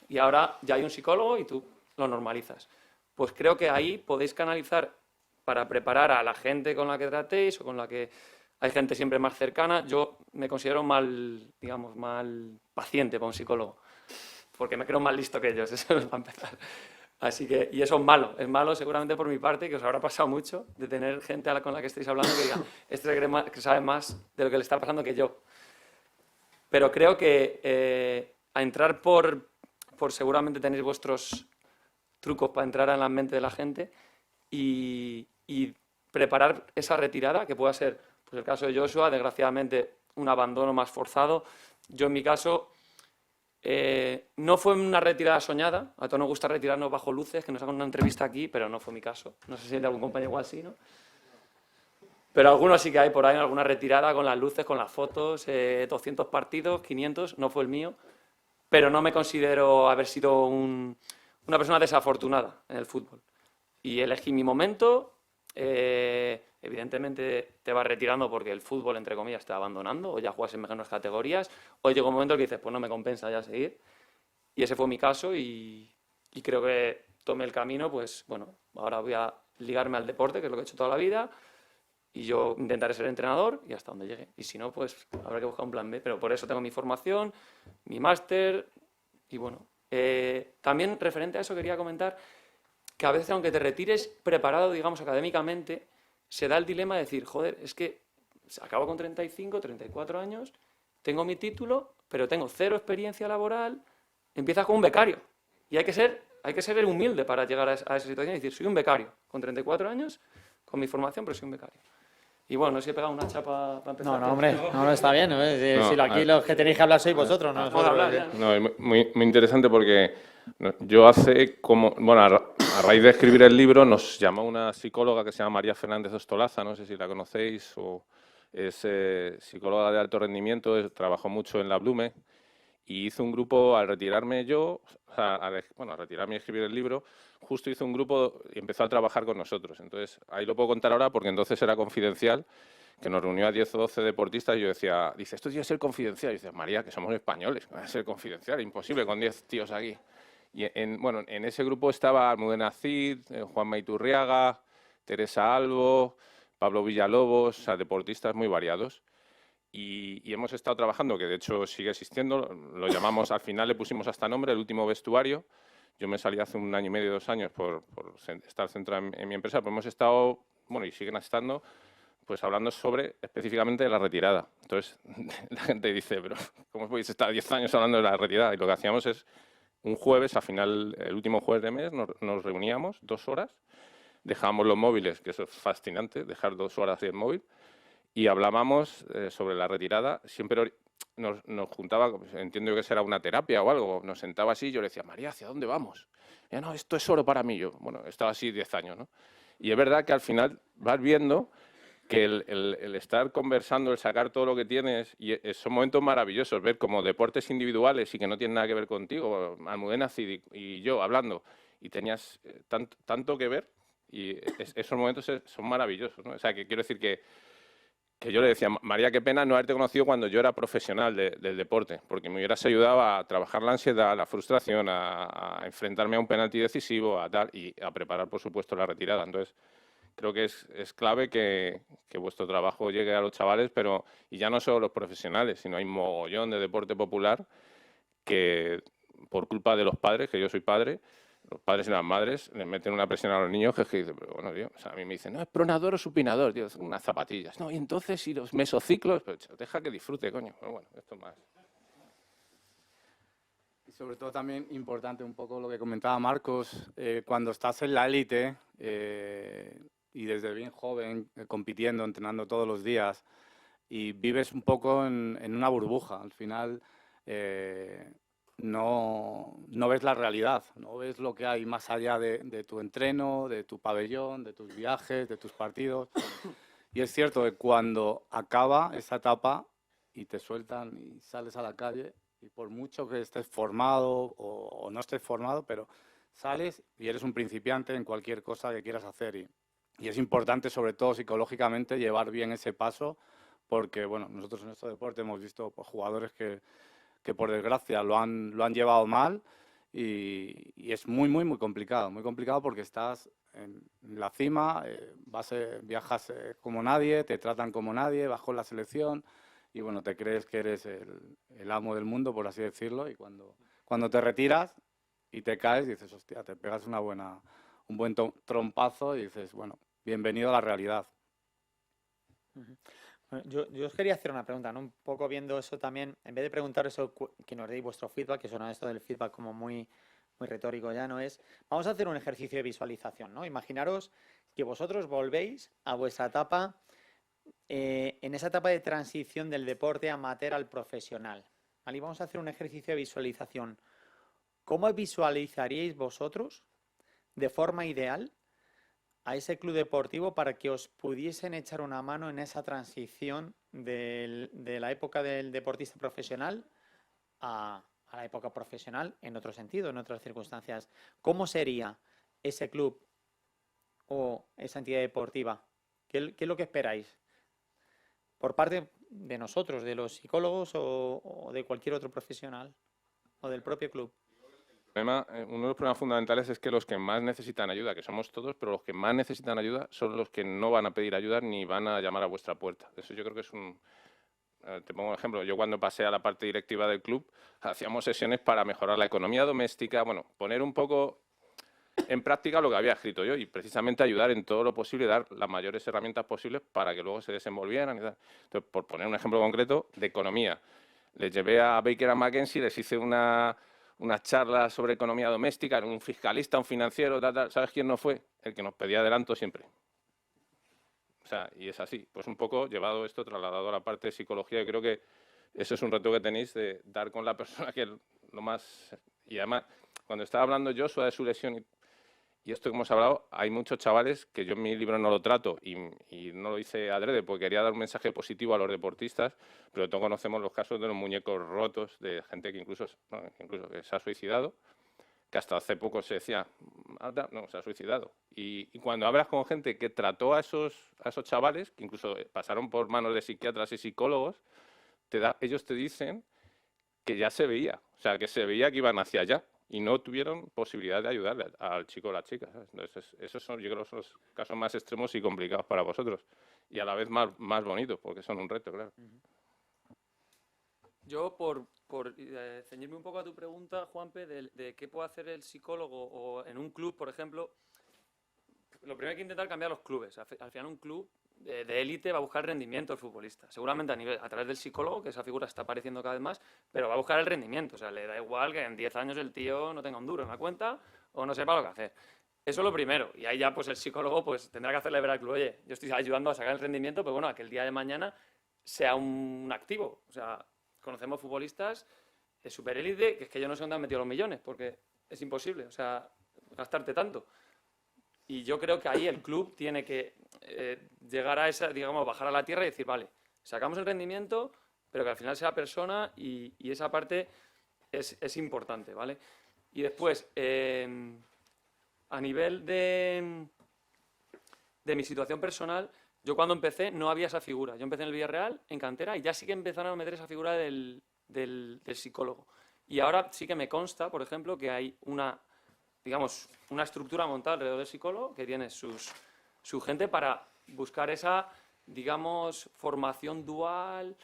Speaker 7: Y ahora ya hay un psicólogo y tú lo normalizas. Pues creo que ahí podéis canalizar para preparar a la gente con la que tratéis o con la que hay gente siempre más cercana. Yo me considero mal paciente para un psicólogo, porque me creo más listo que ellos, eso es para empezar. Así que, y eso es malo seguramente por mi parte, que os habrá pasado mucho, de tener gente con la que estáis hablando que diga, este que sabe más de lo que le está pasando que yo. Pero creo que a entrar por seguramente tenéis vuestros trucos para entrar en la mente de la gente y preparar esa retirada, que pueda ser, pues el caso de Joshua, desgraciadamente, un abandono más forzado. Yo, en mi caso, no fue una retirada soñada. A todos nos gusta retirarnos bajo luces, que nos hagan una entrevista aquí, pero no fue mi caso. No sé si hay algún compañero igual sí, ¿no? Pero algunos sí que hay por ahí, alguna retirada con las luces, con las fotos, 200 partidos, 500, no fue el mío. Pero no me considero haber sido una persona desafortunada en el fútbol. Y elegí mi momento. Evidentemente te vas retirando porque el fútbol, entre comillas, te va abandonando, o ya juegas en menos categorías, o llega un momento que dices, pues no me compensa ya seguir. Y ese fue mi caso y creo que tomé el camino, pues bueno, ahora voy a ligarme al deporte, que es lo que he hecho toda la vida, y yo intentaré ser entrenador y hasta donde llegue. Y si no, pues habrá que buscar un plan B, pero por eso tengo mi formación, mi máster, y bueno. También referente a eso quería comentar que a veces, aunque te retires preparado, digamos, académicamente, se da el dilema de decir, joder, es que acabo con 35, 34 años, tengo mi título, pero tengo 0 experiencia laboral, empiezas como un becario. Y hay que ser humilde para llegar a esa situación y decir, soy un becario, con 34 años, con mi formación, pero soy un becario. Y bueno, no sé si he pegado una chapa para empezar.
Speaker 2: No, hombre, no, está bien. Si aquí los que tenéis que hablar sois vosotros, ¿no?
Speaker 4: No, es muy interesante porque yo a raíz de escribir el libro nos llamó una psicóloga que se llama María Fernández Ostolaza, no sé si la conocéis, o es psicóloga de alto rendimiento, trabajó mucho en la Blume y hizo un grupo al retirarme yo, al retirarme y escribir el libro, justo hizo un grupo y empezó a trabajar con nosotros. Entonces, ahí lo puedo contar ahora porque entonces era confidencial, que nos reunió a 10 o 12 deportistas y yo decía, esto tiene que ser confidencial. Y dice, María, que somos españoles, va a ser confidencial, imposible con 10 tíos aquí. Y en ese grupo estaba Almudena Cid, Juanma Iturriaga, Teresa Albo, Pablo Villalobos, deportistas muy variados. Y hemos estado trabajando, que de hecho sigue existiendo, lo llamamos, al final le pusimos hasta nombre, el último vestuario. Yo me salí hace 1 año y medio, 2 años por estar centrado en mi empresa, pero hemos estado, y siguen estando, pues hablando específicamente de la retirada. Entonces, la gente dice, pero ¿cómo podéis estar 10 años hablando de la retirada? Y lo que hacíamos es, un jueves, al final, el último jueves de mes, nos reuníamos 2 horas dejábamos los móviles, que eso es fascinante, dejar 2 horas el móvil, y hablábamos sobre la retirada. Siempre nos juntaba, pues, entiendo que será una terapia o algo, nos sentaba así y yo le decía, María, ¿hacia dónde vamos? Y ella, no, esto es oro para mí. Yo, bueno, estaba así 10 años, ¿no? Y es verdad que al final vas viendo que el estar conversando, el sacar todo lo que tienes, y son momentos maravillosos, ver como deportes individuales y que no tienen nada que ver contigo, Almudena Cid y yo hablando, y tenías tanto que ver, y esos momentos son maravillosos, ¿no? O sea, que quiero decir que yo le decía, María, qué pena no haberte conocido cuando yo era profesional del deporte, porque me hubieras ayudado a trabajar la ansiedad, la frustración, a enfrentarme a un penalti decisivo, a tal, y a preparar, por supuesto, la retirada. Entonces, creo que es clave que vuestro trabajo llegue a los chavales, y ya no solo los profesionales, sino hay un mogollón de deporte popular que, por culpa de los padres, que yo soy padre, los padres y las madres les meten una presión a los niños que dice, pero bueno, tío, o sea, a mí me dicen, no, es pronador o supinador, tío, son unas zapatillas. No, y entonces, y los mesociclos, pero deja que disfrute, coño. Pero bueno, esto más.
Speaker 5: Y sobre todo también importante un poco lo que comentaba Marcos, cuando estás en la élite y desde bien joven, compitiendo, entrenando todos los días, y vives un poco en una burbuja. Al final no ves la realidad, no ves lo que hay más allá de tu entreno, de tu pabellón, de tus viajes, de tus partidos. Y es cierto que cuando acaba esa etapa y te sueltan y sales a la calle, y por mucho que estés formado o no estés formado, pero sales y eres un principiante en cualquier cosa que quieras hacer. Y es importante, sobre todo psicológicamente, llevar bien ese paso, porque bueno, nosotros en nuestro deporte hemos visto pues, jugadores que por desgracia lo han llevado mal y es muy complicado porque estás en la cima, viajas como nadie, te tratan como nadie, vas con la selección y bueno, te crees que eres el amo del mundo, por así decirlo, y cuando te retiras y te caes dices, hostia, te pegas un buen trompazo y dices, bueno, bienvenido a la realidad.
Speaker 2: Bueno, yo os quería hacer una pregunta, ¿no? Un poco viendo eso también, en vez de preguntar eso, que nos deis vuestro feedback, que suena esto del feedback como muy retórico ya, ¿no es? Vamos a hacer un ejercicio de visualización, ¿no? Imaginaros que vosotros volvéis a vuestra etapa, en esa etapa de transición del deporte amateur al profesional, ¿vale? Y vamos a hacer un ejercicio de visualización. ¿Cómo visualizaríais vosotros, de forma ideal, a ese club deportivo para que os pudiesen echar una mano en esa transición de la época del deportista profesional a la época profesional en otro sentido, en otras circunstancias? ¿Cómo sería ese club o esa entidad deportiva? ¿Qué es lo que esperáis? Por parte de nosotros, de los psicólogos o de cualquier otro profesional o del propio club.
Speaker 4: Uno de los problemas fundamentales es que los que más necesitan ayuda, que somos todos, pero los que más necesitan ayuda son los que no van a pedir ayuda ni van a llamar a vuestra puerta. Eso yo creo que es te pongo un ejemplo. Yo cuando pasé a la parte directiva del club, hacíamos sesiones para mejorar la economía doméstica, bueno, poner un poco en práctica lo que había escrito yo y precisamente ayudar en todo lo posible, dar las mayores herramientas posibles para que luego se desenvolvieran y tal. Entonces, por poner un ejemplo concreto de economía, les llevé a Baker & McKenzie, les hice una charla sobre economía doméstica, un fiscalista, un financiero, tal. ¿Sabes quién no fue? El que nos pedía adelanto siempre. O sea, y es así. Pues un poco llevado esto, trasladado a la parte de psicología, y creo que eso es un reto que tenéis de dar con la persona que lo más... Y además, cuando estaba hablando Joshua de su lesión y esto que hemos hablado, hay muchos chavales que yo en mi libro no lo trato y no lo hice adrede porque quería dar un mensaje positivo a los deportistas, pero todos conocemos los casos de los muñecos rotos, de gente que incluso que se ha suicidado, que hasta hace poco se decía, no, se ha suicidado. Y cuando hablas con gente que trató a esos chavales, que incluso pasaron por manos de psiquiatras y psicólogos, ellos te dicen que ya se veía, o sea, que se veía que iban hacia allá. Y no tuvieron posibilidad de ayudarle al chico o la chica, ¿sabes? Entonces, esos son, yo creo, son los casos más extremos y complicados para vosotros. Y a la vez más bonitos, porque son un reto, claro.
Speaker 7: Yo, por ceñirme un poco a tu pregunta, Juanpe, de qué puede hacer el psicólogo o en un club, por ejemplo, lo primero hay que intentar cambiar los clubes. Al final un club de élite va a buscar rendimiento del futbolista. Seguramente a través del psicólogo, que esa figura está apareciendo cada vez más, pero va a buscar el rendimiento. O sea, le da igual que en 10 años el tío no tenga un duro en la cuenta o no sepa lo que hacer. Eso es lo primero. Y ahí ya pues el psicólogo pues tendrá que hacerle ver al club, oye, yo estoy ayudando a sacar el rendimiento, pero bueno, a que el día de mañana sea un activo. O sea, conocemos futbolistas de superélite que es que yo no sé dónde han metido los millones, porque es imposible, o sea, gastarte tanto. Y yo creo que ahí el club tiene que llegar a esa, digamos, bajar a la tierra y decir, vale, sacamos el rendimiento, pero que al final sea persona y esa parte es importante, ¿vale? Y después, a nivel de mi situación personal, yo cuando empecé no había esa figura. Yo empecé en el Villarreal, en cantera, y ya sí que empezaron a meter esa figura del psicólogo. Y ahora sí que me consta, por ejemplo, que hay una estructura montada alrededor del psicólogo que tiene su gente para buscar esa, digamos, formación dual.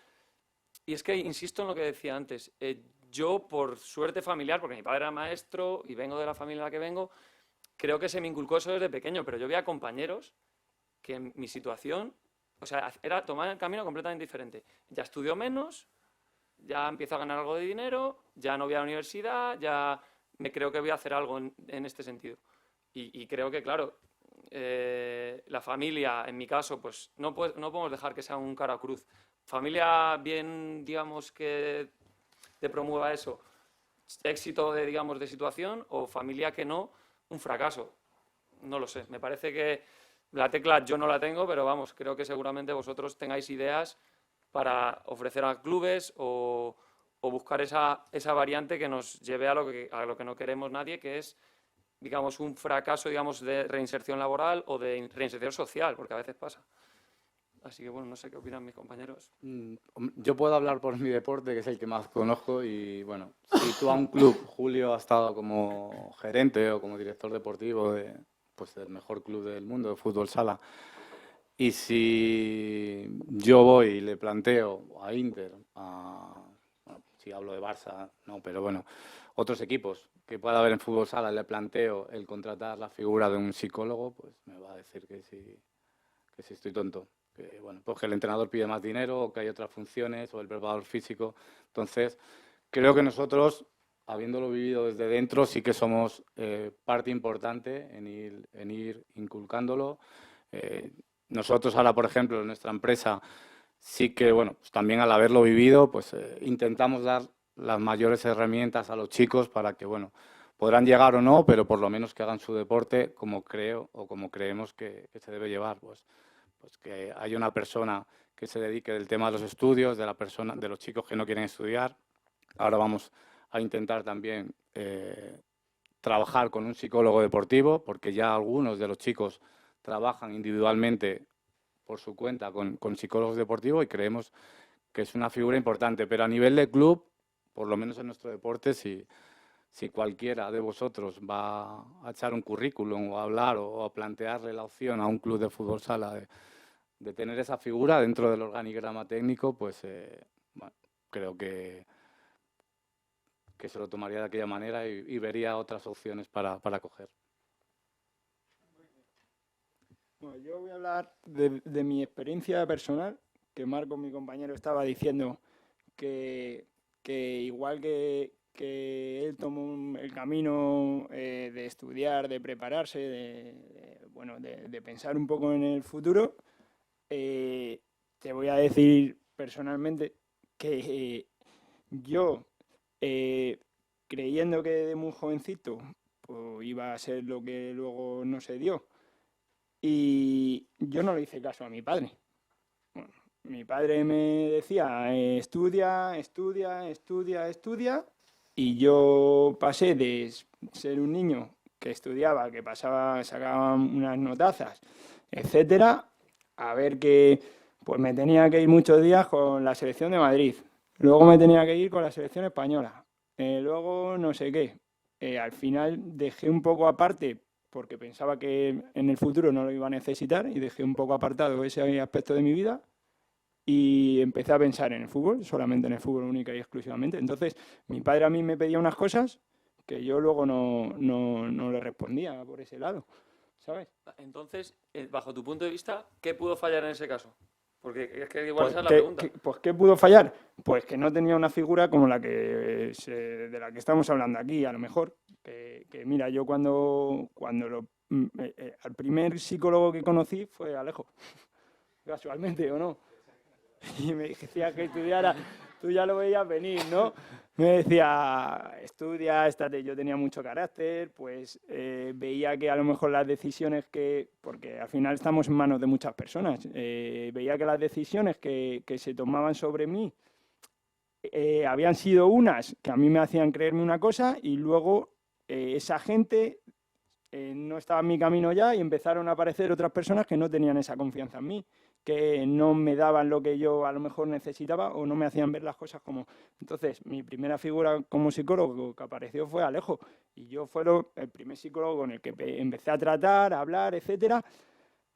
Speaker 7: Y es que insisto en lo que decía antes. Yo, por suerte familiar, porque mi padre era maestro y vengo de la familia en la que vengo, creo que se me inculcó eso desde pequeño, pero yo veía compañeros que en mi situación, o sea, era tomar el camino completamente diferente. Ya estudio menos, ya empiezo a ganar algo de dinero, ya no voy a la universidad, ya me creo que voy a hacer algo en este sentido. Y creo que, claro, la familia, en mi caso, pues no podemos dejar que sea un cara cruz. Familia bien, digamos, que te promueva eso, éxito de situación, o familia que no, un fracaso. No lo sé, me parece que la tecla yo no la tengo, pero vamos, creo que seguramente vosotros tengáis ideas para ofrecer a clubes o buscar esa variante que nos lleve a lo que no queremos nadie, que es, digamos, un fracaso, digamos, de reinserción laboral o de reinserción social, porque a veces pasa. Así que, bueno, no sé qué opinan mis compañeros.
Speaker 5: Yo puedo hablar por mi deporte, que es el que más conozco, y bueno, si tú a un club, Julio ha estado como gerente o como director deportivo del mejor club del mundo, de fútbol sala, y si yo voy y le planteo a Inter, si hablo de Barça, no, pero bueno, otros equipos que pueda haber en fútbol sala, le planteo el contratar la figura de un psicólogo, pues me va a decir que sí estoy tonto. Que, bueno, pues que el entrenador pide más dinero o que hay otras funciones o el preparador físico. Entonces, creo que nosotros, habiéndolo vivido desde dentro, sí que somos parte importante en ir inculcándolo. Nosotros ahora, por ejemplo, en nuestra empresa, sí que, bueno, pues también al haberlo vivido, pues intentamos dar las mayores herramientas a los chicos para que, bueno, podrán llegar o no, pero por lo menos que hagan su deporte como creo o como creemos que se debe llevar, pues que haya una persona que se dedique del tema de los estudios, de los chicos que no quieren estudiar. Ahora vamos a intentar también trabajar con un psicólogo deportivo, porque ya algunos de los chicos trabajan individualmente por su cuenta con psicólogos deportivos y creemos que es una figura importante. Pero a nivel de club, por lo menos en nuestro deporte, si cualquiera de vosotros va a echar un currículum o a hablar o a plantearle la opción a un club de fútbol sala de tener esa figura dentro del organigrama técnico, pues bueno, creo que se lo tomaría de aquella manera y vería otras opciones para coger.
Speaker 6: Bueno, yo voy a hablar de mi experiencia personal, que Marco, mi compañero, estaba diciendo que igual que él tomó el camino de estudiar, de prepararse, de pensar un poco en el futuro, te voy a decir personalmente que yo, creyendo que de muy jovencito pues, iba a ser lo que luego no se dio, y yo no le hice caso a mi padre. Bueno, mi padre me decía, estudia, y yo pasé de ser un niño que estudiaba, que sacaba unas notazas, etcétera, a ver que pues me tenía que ir muchos días con la selección de Madrid, luego me tenía que ir con la selección española, luego no sé qué. Al final dejé un poco aparte, porque pensaba que en el futuro no lo iba a necesitar, y dejé un poco apartado ese aspecto de mi vida y empecé a pensar en el fútbol, solamente en el fútbol única y exclusivamente. Entonces, mi padre a mí me pedía unas cosas que yo luego no le respondía por ese lado, ¿sabes?
Speaker 7: Entonces, bajo tu punto de vista, ¿qué pudo fallar en ese caso? Porque es que igual esa es la pregunta.
Speaker 6: ¿Qué pudo fallar? Pues que no tenía una figura como de la que estamos hablando aquí, a lo mejor. Que mira, yo cuando lo al primer psicólogo que conocí fue Alejo, casualmente, ¿o no? Y me decía que estudiara, tú ya lo veías venir, ¿no? Me decía, estudia, estate. Yo tenía mucho carácter, pues veía que a lo mejor las decisiones porque al final estamos en manos de muchas personas, veía que las decisiones que se tomaban sobre mí habían sido unas que a mí me hacían creerme una cosa y luego esa gente no estaba en mi camino ya y empezaron a aparecer otras personas que no tenían esa confianza en mí, que no me daban lo que yo a lo mejor necesitaba o no me hacían ver las cosas como... Entonces, mi primera figura como psicólogo que apareció fue Alejo y yo fue el primer psicólogo con el que empecé a tratar, a hablar, etcétera,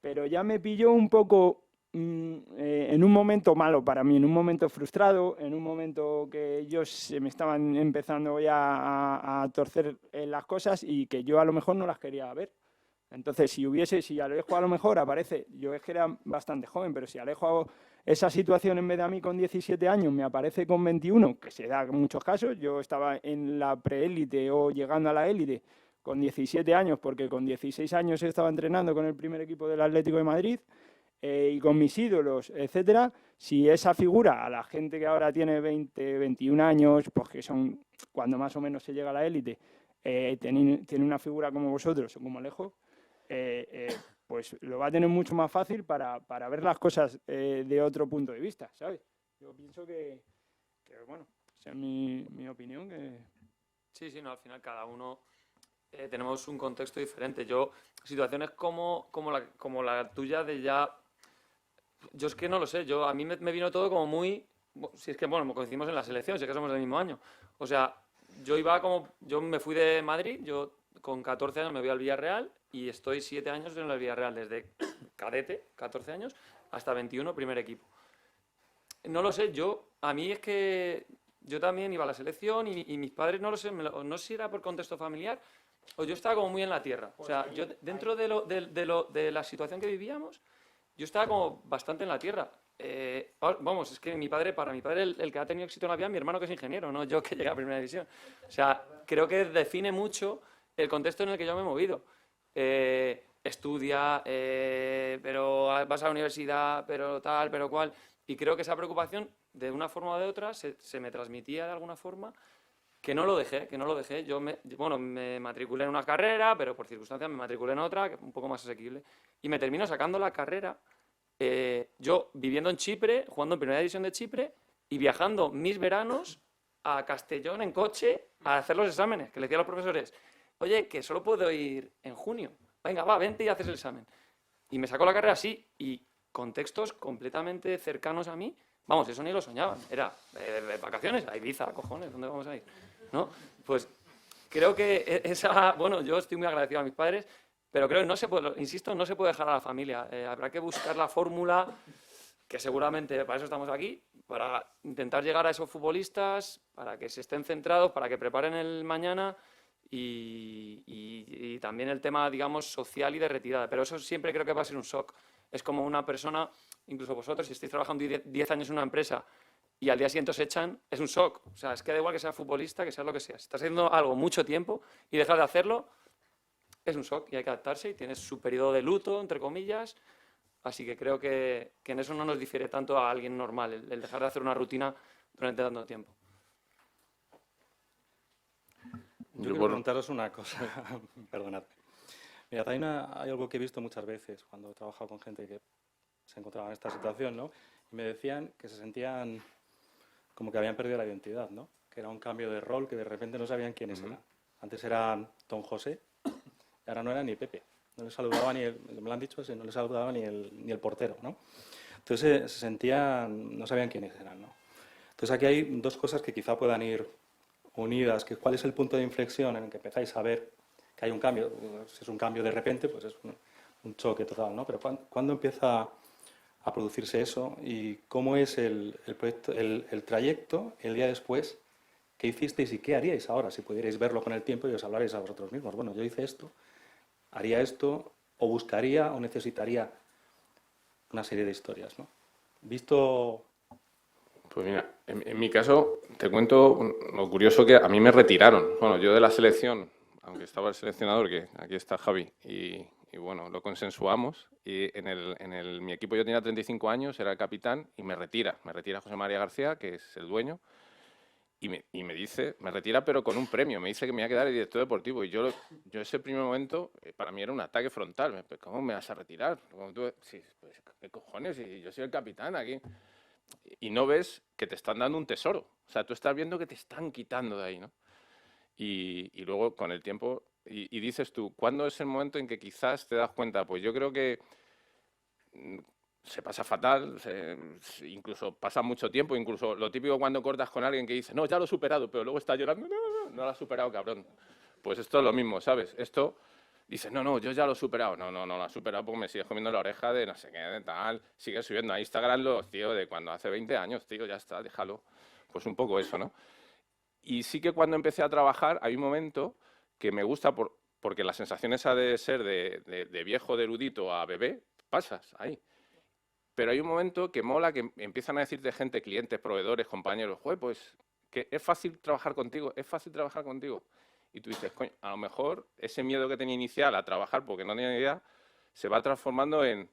Speaker 6: pero ya me pilló un poco en un momento malo para mí, en un momento frustrado, en un momento que ellos se me estaban empezando ya a torcer las cosas y que yo a lo mejor no las quería ver. Entonces, si Alejo a lo mejor aparece, yo es que era bastante joven, pero si Alejo esa situación en vez de a mí con 17 años me aparece con 21, que se da en muchos casos, yo estaba en la preélite o llegando a la élite con 17 años, porque con 16 años estaba entrenando con el primer equipo del Atlético de Madrid y con mis ídolos, etcétera. Si esa figura a la gente que ahora tiene 20, 21 años, pues que son cuando más o menos se llega a la élite, tiene una figura como vosotros o como Alejo, pues lo va a tener mucho más fácil para ver las cosas de otro punto de vista, ¿sabes? Yo pienso que bueno, esa es mi opinión.
Speaker 7: Sí, no, al final cada uno tenemos un contexto diferente. Yo, situaciones como la tuya de ya... Yo es que no lo sé, a mí me vino todo como muy... Si es que, bueno, coincidimos en la selección, si es que somos del mismo año. O sea, yo me fui de Madrid, yo con 14 años me voy al Villarreal y estoy 7 años en el Villarreal, desde cadete, 14 años, hasta 21, primer equipo. No lo sé, a mí es que yo también iba a la selección y mis padres, no lo sé, no sé si era por contexto familiar o yo estaba como muy en la tierra. O sea, yo dentro de la situación que vivíamos, yo estaba como bastante en la tierra. Vamos, es que para mi padre el que ha tenido éxito en la vida es mi hermano que es ingeniero, no yo que llegué a primera división. O sea, creo que define mucho el contexto en el que yo me he movido. Estudia, pero vas a la universidad, pero tal, pero cual. Y creo que esa preocupación, de una forma o de otra, se me transmitía de alguna forma, que no lo dejé. Yo me matriculé en una carrera, pero por circunstancias me matriculé en otra, un poco más asequible. Y me termino sacando la carrera, yo viviendo en Chipre, jugando en primera división de Chipre y viajando mis veranos a Castellón en coche a hacer los exámenes, que le decía a los profesores, oye, que solo puedo ir en junio. Venga, va, vente y haces el examen. Y me sacó la carrera así, y contextos completamente cercanos a mí, vamos, eso ni lo soñaban. Era vacaciones, a Ibiza, cojones, ¿dónde vamos a ir? ¿No? Pues creo que yo estoy muy agradecido a mis padres, pero creo que no se puede dejar a la familia. Habrá que buscar la fórmula, que seguramente para eso estamos aquí, para intentar llegar a esos futbolistas, para que se estén centrados, para que preparen el mañana y también el tema, digamos, social y de retirada. Pero eso siempre creo que va a ser un shock. Es como una persona, incluso vosotros, si estáis trabajando 10 años en una empresa y al día siguiente os echan, es un shock. O sea, es que da igual que seas futbolista, que seas lo que seas. Si estás haciendo algo mucho tiempo y dejas de hacerlo, es un shock y hay que adaptarse y tienes su periodo de luto, entre comillas. Así que creo que en eso no nos difiere tanto a alguien normal, el dejar de hacer una rutina durante tanto tiempo.
Speaker 3: Yo quiero preguntaros una cosa, perdonad. Mira, hay algo que he visto muchas veces cuando he trabajado con gente que se encontraba en esta situación, ¿no? Y me decían que se sentían como que habían perdido la identidad, ¿no? Que era un cambio de rol, que de repente no sabían quiénes eran. Antes eran Don José y ahora no era ni Pepe. No le saludaba me lo han dicho así, no le saludaba ni el portero, ¿no? Entonces se sentían, no sabían quiénes eran, ¿no? Entonces aquí hay dos cosas que quizá puedan ir unidas, que cuál es el punto de inflexión en el que empezáis a ver que hay un cambio. Si es un cambio de repente, pues es un choque total, ¿no? Pero ¿cuándo empieza a producirse eso y cómo es el proyecto, el trayecto, el día después, qué hicisteis y qué haríais ahora, si pudierais verlo con el tiempo y os hablarais a vosotros mismos? Bueno, yo hice esto, haría esto, o buscaría o necesitaría una serie de historias, ¿no? Visto...
Speaker 4: Pues mira, en mi caso, te cuento lo curioso que a mí me retiraron. Bueno, yo de la selección, aunque estaba el seleccionador, que aquí está Javi, y bueno, lo consensuamos. Y mi equipo yo tenía 35 años, era el capitán, y me retira José María García, que es el dueño, y me dice, me retira pero con un premio, me dice que me iba a quedar el director deportivo. Y yo ese primer momento, para mí era un ataque frontal. ¿Cómo me vas a retirar? Sí, pues, ¿qué cojones? Y yo soy el capitán aquí. Y no ves que te están dando un tesoro. O sea, tú estás viendo que te están quitando de ahí, ¿no? Y luego, con el tiempo, y dices tú, ¿cuándo es el momento en que quizás te das cuenta? Pues yo creo que se pasa fatal, incluso pasa mucho tiempo, incluso lo típico cuando cortas con alguien que dice, no, ya lo he superado, pero luego está llorando, no lo has superado, cabrón. Pues esto es lo mismo, ¿sabes? Esto dices, no, yo ya lo he superado. No lo has superado porque me sigues comiendo la oreja de no sé qué, de tal. Sigues subiendo a Instagram los tíos de cuando hace 20 años, tío, ya está, déjalo. Pues un poco eso, ¿no? Y sí que cuando empecé a trabajar hay un momento que me gusta porque la sensación esa de ser de viejo, de erudito a bebé, pasas ahí. Pero hay un momento que mola, que empiezan a decirte gente, clientes, proveedores, compañeros, joder, pues que es fácil trabajar contigo, es fácil trabajar contigo. Y tú dices, coño, a lo mejor ese miedo que tenía inicial a trabajar porque no tenía ni idea, se va transformando en,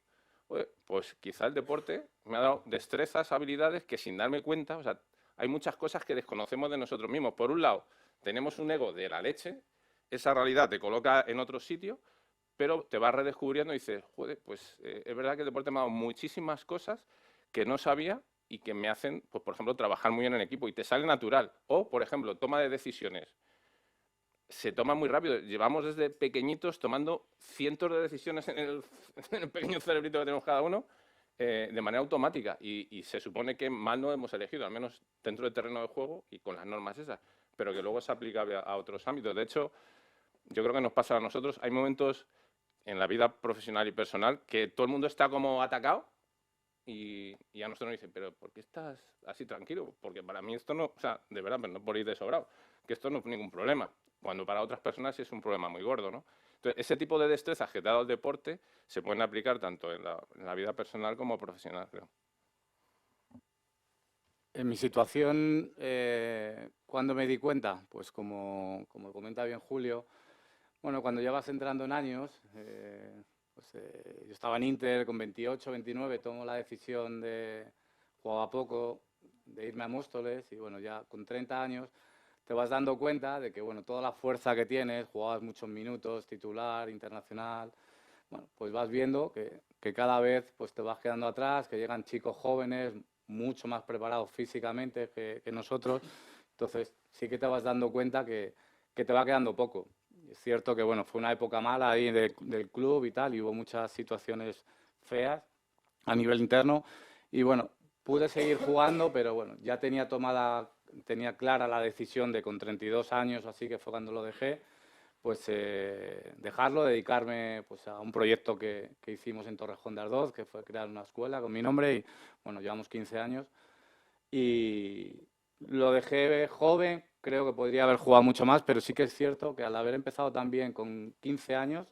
Speaker 4: oye, pues quizá el deporte me ha dado destrezas, habilidades que sin darme cuenta, o sea, hay muchas cosas que desconocemos de nosotros mismos. Por un lado, tenemos un ego de la leche, esa realidad te coloca en otro sitio, pero te vas redescubriendo y dices, joder, pues es verdad que el deporte me ha dado muchísimas cosas que no sabía y que me hacen, pues por ejemplo, trabajar muy bien en equipo y te sale natural. O, por ejemplo, toma de decisiones. Se toma muy rápido. Llevamos desde pequeñitos tomando cientos de decisiones en el pequeño cerebrito que tenemos cada uno de manera automática y se supone que mal no hemos elegido, al menos dentro del terreno de juego y con las normas esas, pero que luego es aplicable a otros ámbitos. De hecho, yo creo que nos pasa a nosotros. Hay momentos en la vida profesional y personal que todo el mundo está como atacado y a nosotros nos dicen, pero ¿por qué estás así tranquilo? Porque para mí esto no, o sea, de verdad, pero no por ir de sobrado, que esto no es ningún problema, cuando para otras personas es un problema muy gordo, ¿no? Entonces, ese tipo de destrezas que te ha dado el deporte se pueden aplicar tanto en la vida personal como profesional, creo.
Speaker 5: En mi situación, ¿cuándo me di cuenta? Pues como comenta bien Julio, bueno, cuando ya vas entrando en años, yo estaba en Inter con 28, 29, tomo la decisión jugaba poco, de irme a Móstoles y bueno, ya con 30 años te vas dando cuenta de que bueno, toda la fuerza que tienes, jugabas muchos minutos, titular, internacional, bueno, pues vas viendo que cada vez pues te vas quedando atrás, que llegan chicos jóvenes, mucho más preparados físicamente que nosotros, entonces sí que te vas dando cuenta que te va quedando poco. Es cierto que bueno, fue una época mala ahí del club y tal, y hubo muchas situaciones feas a nivel interno, y bueno, pude seguir jugando, pero bueno, ya tenía clara la decisión de con 32 años, así que fue cuando lo dejé, pues dejarlo, dedicarme pues, a un proyecto que hicimos en Torrejón de Ardoz, que fue crear una escuela con mi nombre y bueno, llevamos 15 años y lo dejé joven, creo que podría haber jugado mucho más, pero sí que es cierto que al haber empezado también con 15 años,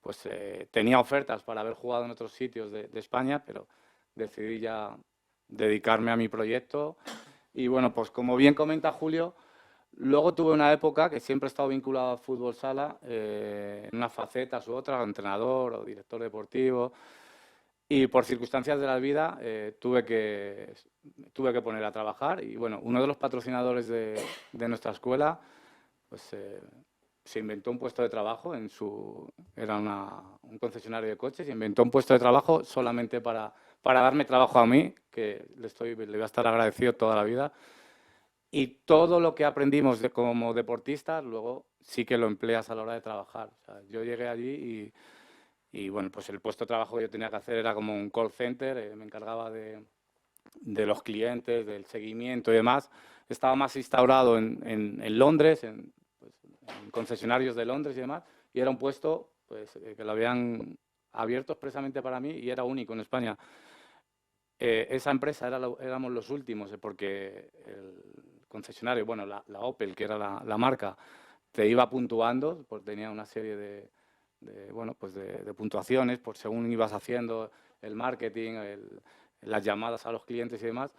Speaker 5: pues tenía ofertas para haber jugado en otros sitios de España, pero decidí ya dedicarme a mi proyecto y bueno, pues como bien comenta Julio, luego tuve una época que siempre he estado vinculado al fútbol sala, en unas facetas u otras, entrenador o director deportivo, y por circunstancias de la vida tuve que poner a trabajar y bueno, uno de los patrocinadores de nuestra escuela pues, se inventó un puesto de trabajo, era un concesionario de coches, y inventó un puesto de trabajo solamente para darme trabajo a mí, que le voy a estar agradecido toda la vida. Y todo lo que aprendimos como deportistas, luego sí que lo empleas a la hora de trabajar. O sea, yo llegué allí y, bueno, pues el puesto de trabajo que yo tenía que hacer era como un call center, me encargaba de los clientes, del seguimiento y demás. Estaba más instaurado en Londres, en concesionarios de Londres y demás, y era un puesto pues, que lo habían abierto expresamente para mí y era único en España. Esa empresa éramos los últimos, porque el concesionario, bueno, la Opel, que era la marca, te iba puntuando, pues tenía una serie de puntuaciones por según ibas haciendo el marketing, las llamadas a los clientes y demás.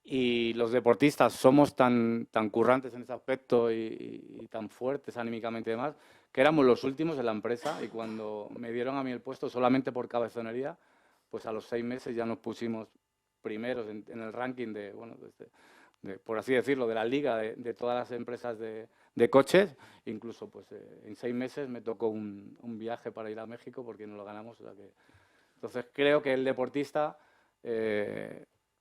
Speaker 5: y los deportistas somos tan currantes en ese aspecto y tan fuertes anímicamente y demás, que éramos los últimos en la empresa, y cuando me dieron a mí el puesto solamente por cabezonería, pues a los 6 meses ya nos pusimos primeros en el ranking de, bueno, por así decirlo, de la liga de todas las empresas de coches. Incluso pues en 6 meses me tocó un viaje para ir a México porque no lo ganamos. O sea que, entonces creo que el deportista,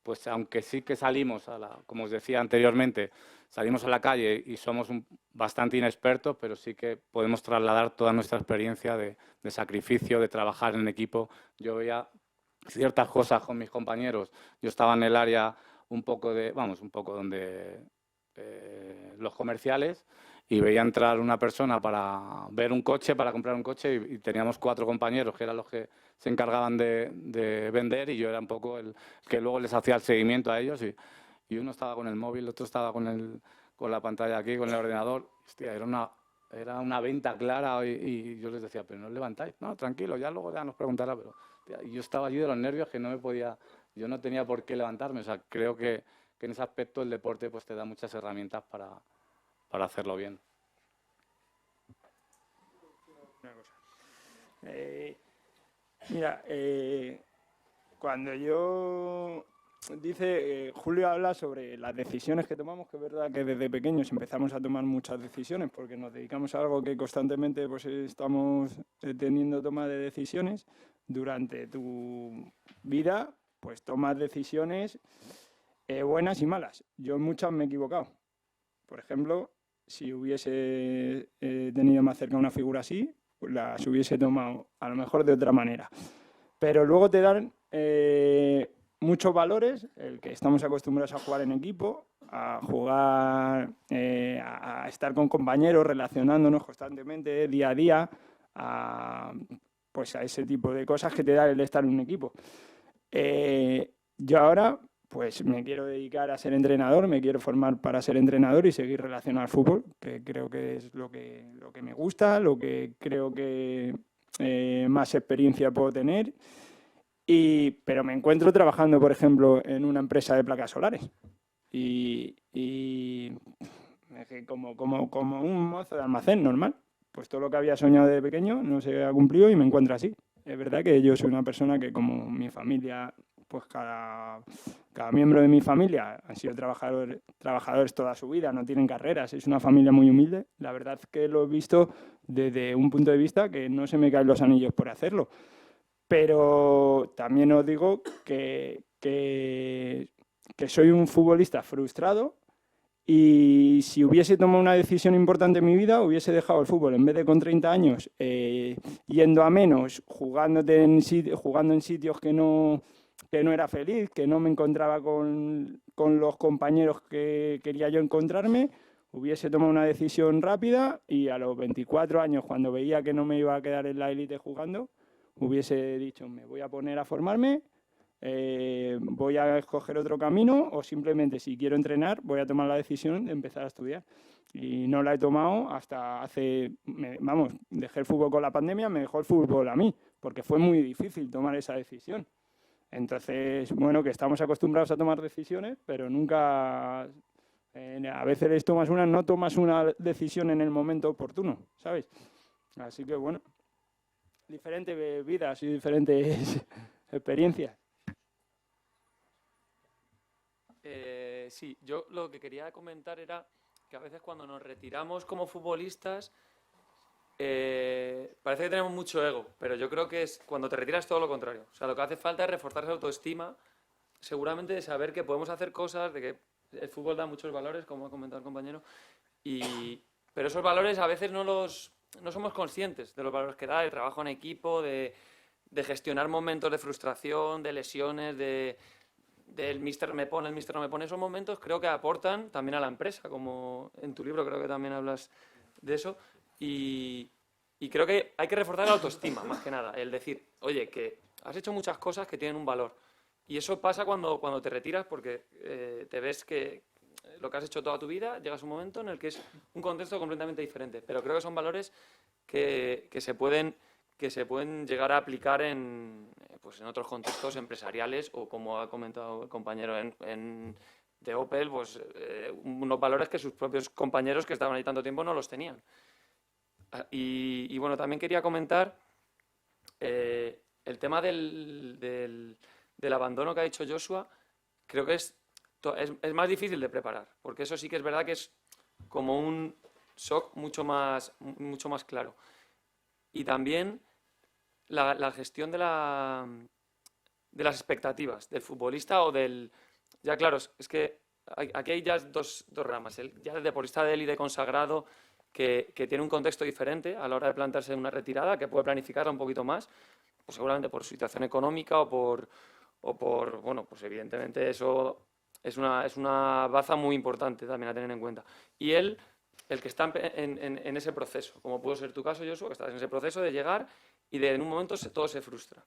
Speaker 5: pues aunque sí que salimos, como os decía anteriormente, salimos a la calle y somos bastante inexpertos, pero sí que podemos trasladar toda nuestra experiencia de sacrificio, de trabajar en equipo. Yo veía ciertas cosas con mis compañeros. Yo estaba en el área un poco donde los comerciales, y veía entrar una persona para ver un coche, para comprar un coche, y teníamos 4 compañeros que eran los que se encargaban de vender, y yo era un poco el que luego les hacía el seguimiento a ellos, y uno estaba con el móvil, otro estaba con la pantalla aquí, con el ordenador. Hostia, era una venta clara, y yo les decía, pero no os levantáis. No, tranquilo, ya luego ya nos preguntará, pero hostia, yo estaba allí de los nervios que yo no tenía por qué levantarme. O sea, creo que en ese aspecto el deporte pues te da muchas herramientas para hacerlo bien.
Speaker 6: Una cosa. Mira, cuando Julio habla sobre las decisiones que tomamos, que es verdad que desde pequeños empezamos a tomar muchas decisiones porque nos dedicamos a algo que constantemente pues estamos teniendo toma de decisiones. Durante tu vida pues tomas decisiones buenas y malas. Yo en muchas me he equivocado. Por ejemplo, si hubiese tenido más cerca una figura así, pues las hubiese tomado a lo mejor de otra manera. Pero luego te dan muchos valores, el que estamos acostumbrados a jugar en equipo, a jugar, a estar con compañeros, relacionándonos constantemente, día a día, pues a ese tipo de cosas que te da el estar en un equipo. Yo ahora pues me quiero dedicar a ser entrenador, me quiero formar para ser entrenador y seguir relacionado al fútbol, que creo que es lo que me gusta, lo que creo que más experiencia puedo tener. Pero me encuentro trabajando, por ejemplo, en una empresa de placas solares. Y como un mozo de almacén normal. Pues todo lo que había soñado de pequeño no se ha cumplido y me encuentro así. Es verdad que yo soy una persona que, como mi familia, pues cada miembro de mi familia han sido trabajadores toda su vida, no tienen carreras, es una familia muy humilde. La verdad que lo he visto desde un punto de vista que no se me caen los anillos por hacerlo. Pero también os digo que soy un futbolista frustrado, y si hubiese tomado una decisión importante en mi vida, hubiese dejado el fútbol en vez de con 30 años yendo a menos, jugando en sitios que no era feliz, que no me encontraba con los compañeros que quería yo encontrarme. Hubiese tomado una decisión rápida y a los 24 años, cuando veía que no me iba a quedar en la élite jugando, hubiese dicho, me voy a poner a formarme, voy a escoger otro camino, o simplemente, si quiero entrenar, voy a tomar la decisión de empezar a estudiar. Y no la he tomado hasta dejé el fútbol con la pandemia, me dejó el fútbol a mí, porque fue muy difícil tomar esa decisión. Entonces, bueno, que estamos acostumbrados a tomar decisiones, pero nunca, a veces no tomas una decisión en el momento oportuno, ¿sabes? Así que, bueno, diferentes vidas y diferentes experiencias.
Speaker 7: Sí, yo lo que quería comentar era que a veces cuando nos retiramos como futbolistas parece que tenemos mucho ego, pero yo creo que cuando te retiras todo lo contrario. O sea, lo que hace falta es reforzar esa autoestima, seguramente de saber que podemos hacer cosas, de que el fútbol da muchos valores, como ha comentado el compañero, pero esos valores a veces no somos conscientes de los valores que da, el trabajo en equipo, de gestionar momentos de frustración, de lesiones, del míster me pone, el míster no me pone. Esos momentos creo que aportan también a la empresa, como en tu libro creo que también hablas de eso, y creo que hay que reforzar la autoestima, más que nada, el decir, oye, que has hecho muchas cosas que tienen un valor, y eso pasa cuando te retiras, porque te ves que lo que has hecho toda tu vida, llegas a un momento en el que es un contexto completamente diferente, pero creo que son valores que se pueden llegar a aplicar en otros contextos empresariales, o, como ha comentado el compañero, en de Opel, pues unos valores que sus propios compañeros que estaban ahí tanto tiempo no los tenían. Y bueno, también quería comentar el tema del abandono que ha dicho Joshua. Creo que es más difícil de preparar, porque eso sí que es verdad que es como un shock mucho más claro. Y también la gestión de las expectativas del futbolista o del... Ya claro, es que aquí hay ya dos ramas. Ya el deportista de élite consagrado que tiene un contexto diferente a la hora de plantearse una retirada, que puede planificarla un poquito más, pues seguramente por su situación económica o por bueno, pues evidentemente eso es una baza muy importante también a tener en cuenta. Y el que está en ese proceso, como pudo ser tu caso, Joshua, que estás en ese proceso de llegar y en un momento todo se frustra.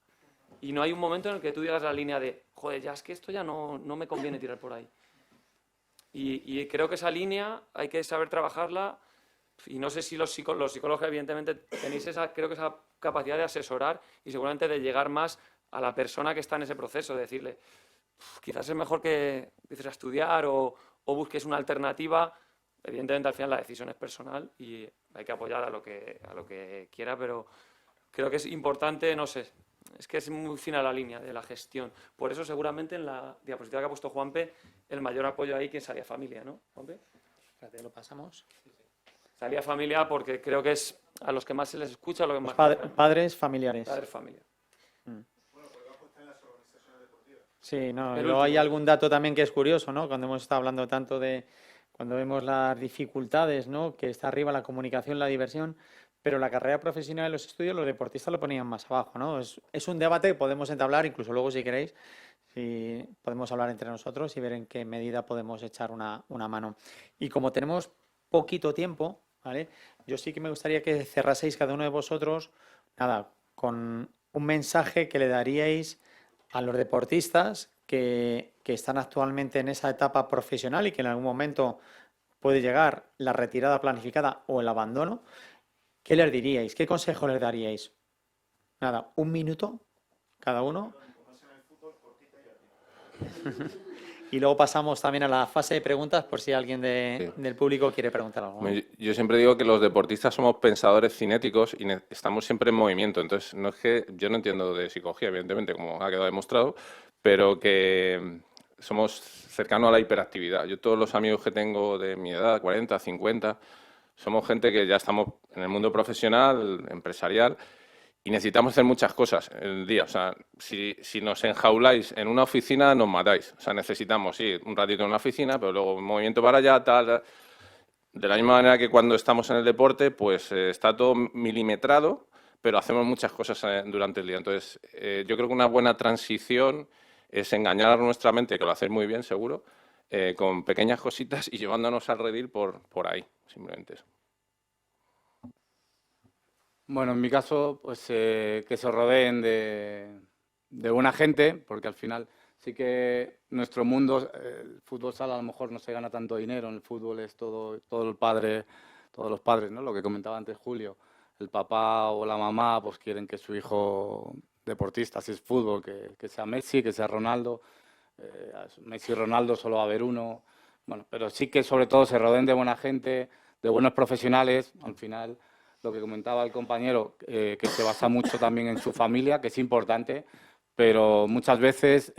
Speaker 7: Y no hay un momento en el que tú digas la línea de, joder, ya es que esto ya no me conviene tirar por ahí. Y creo que esa línea hay que saber trabajarla. Y no sé si los psicólogos evidentemente tenéis creo que esa capacidad de asesorar y seguramente de llegar más a la persona que está en ese proceso, de decirle, quizás es mejor que empieces a estudiar o busques una alternativa. Evidentemente al final la decisión es personal y hay que apoyar a lo que quiera, pero creo que es importante, no sé, es que es muy fina la línea de la gestión. Por eso seguramente en la diapositiva que ha puesto Juanpe, el mayor apoyo ahí que es Salia Familia, ¿no, Juanpe?
Speaker 2: Espérate, lo pasamos.
Speaker 7: Salia Familia porque creo que es a los que más se les escucha, lo que más...
Speaker 2: Padres familiares.
Speaker 7: Padres familia.
Speaker 2: Sí, no, luego hay algún dato también que es curioso, ¿no? Cuando hemos estado hablando tanto cuando vemos las dificultades, ¿no? Que está arriba la comunicación, la diversión, pero la carrera profesional y los estudios, los deportistas lo ponían más abajo, ¿no? Es un debate que podemos entablar, incluso luego si queréis, si podemos hablar entre nosotros y ver en qué medida podemos echar una mano. Y como tenemos poquito tiempo, ¿vale? Yo sí que me gustaría que cerraseis cada uno de vosotros, nada, con un mensaje que le daríais a los deportistas que están actualmente en esa etapa profesional y que en algún momento puede llegar la retirada planificada o el abandono. ¿Qué les diríais? ¿Qué consejo les daríais? Nada, 1 minuto cada uno. Y luego pasamos también a la fase de preguntas por si alguien del público quiere preguntar algo.
Speaker 4: Yo siempre digo que los deportistas somos pensadores cinéticos y estamos siempre en movimiento. Entonces, no es que yo no entiendo de psicología, evidentemente, como ha quedado demostrado, pero que somos cercanos a la hiperactividad. Yo todos los amigos que tengo de mi edad, 40, 50, somos gente que ya estamos en el mundo profesional, empresarial, y necesitamos hacer muchas cosas en el día. O sea, si nos enjauláis en una oficina, nos matáis. O sea, necesitamos, sí, un ratito en una oficina, pero luego un movimiento para allá, tal. De la misma manera que cuando estamos en el deporte, pues está todo milimetrado, pero hacemos muchas cosas durante el día. Entonces, yo creo que una buena transición es engañar a nuestra mente, que lo hacéis muy bien, seguro, con pequeñas cositas y llevándonos al redil por ahí, simplemente eso.
Speaker 5: Bueno, en mi caso, pues que se rodeen de buena gente, porque al final sí que nuestro mundo, el fútbol sala a lo mejor no se gana tanto dinero, en el fútbol es todo el padre, todos los padres, ¿no? Lo que comentaba antes Julio, el papá o la mamá pues quieren que su hijo deportista, si es fútbol, que sea Messi, que sea Ronaldo. Messi y Ronaldo solo va a haber uno. Bueno, pero sí que sobre todo se rodeen de buena gente, de buenos profesionales, al final. Lo que comentaba el compañero, que se basa mucho también en su familia, que es importante, pero muchas veces,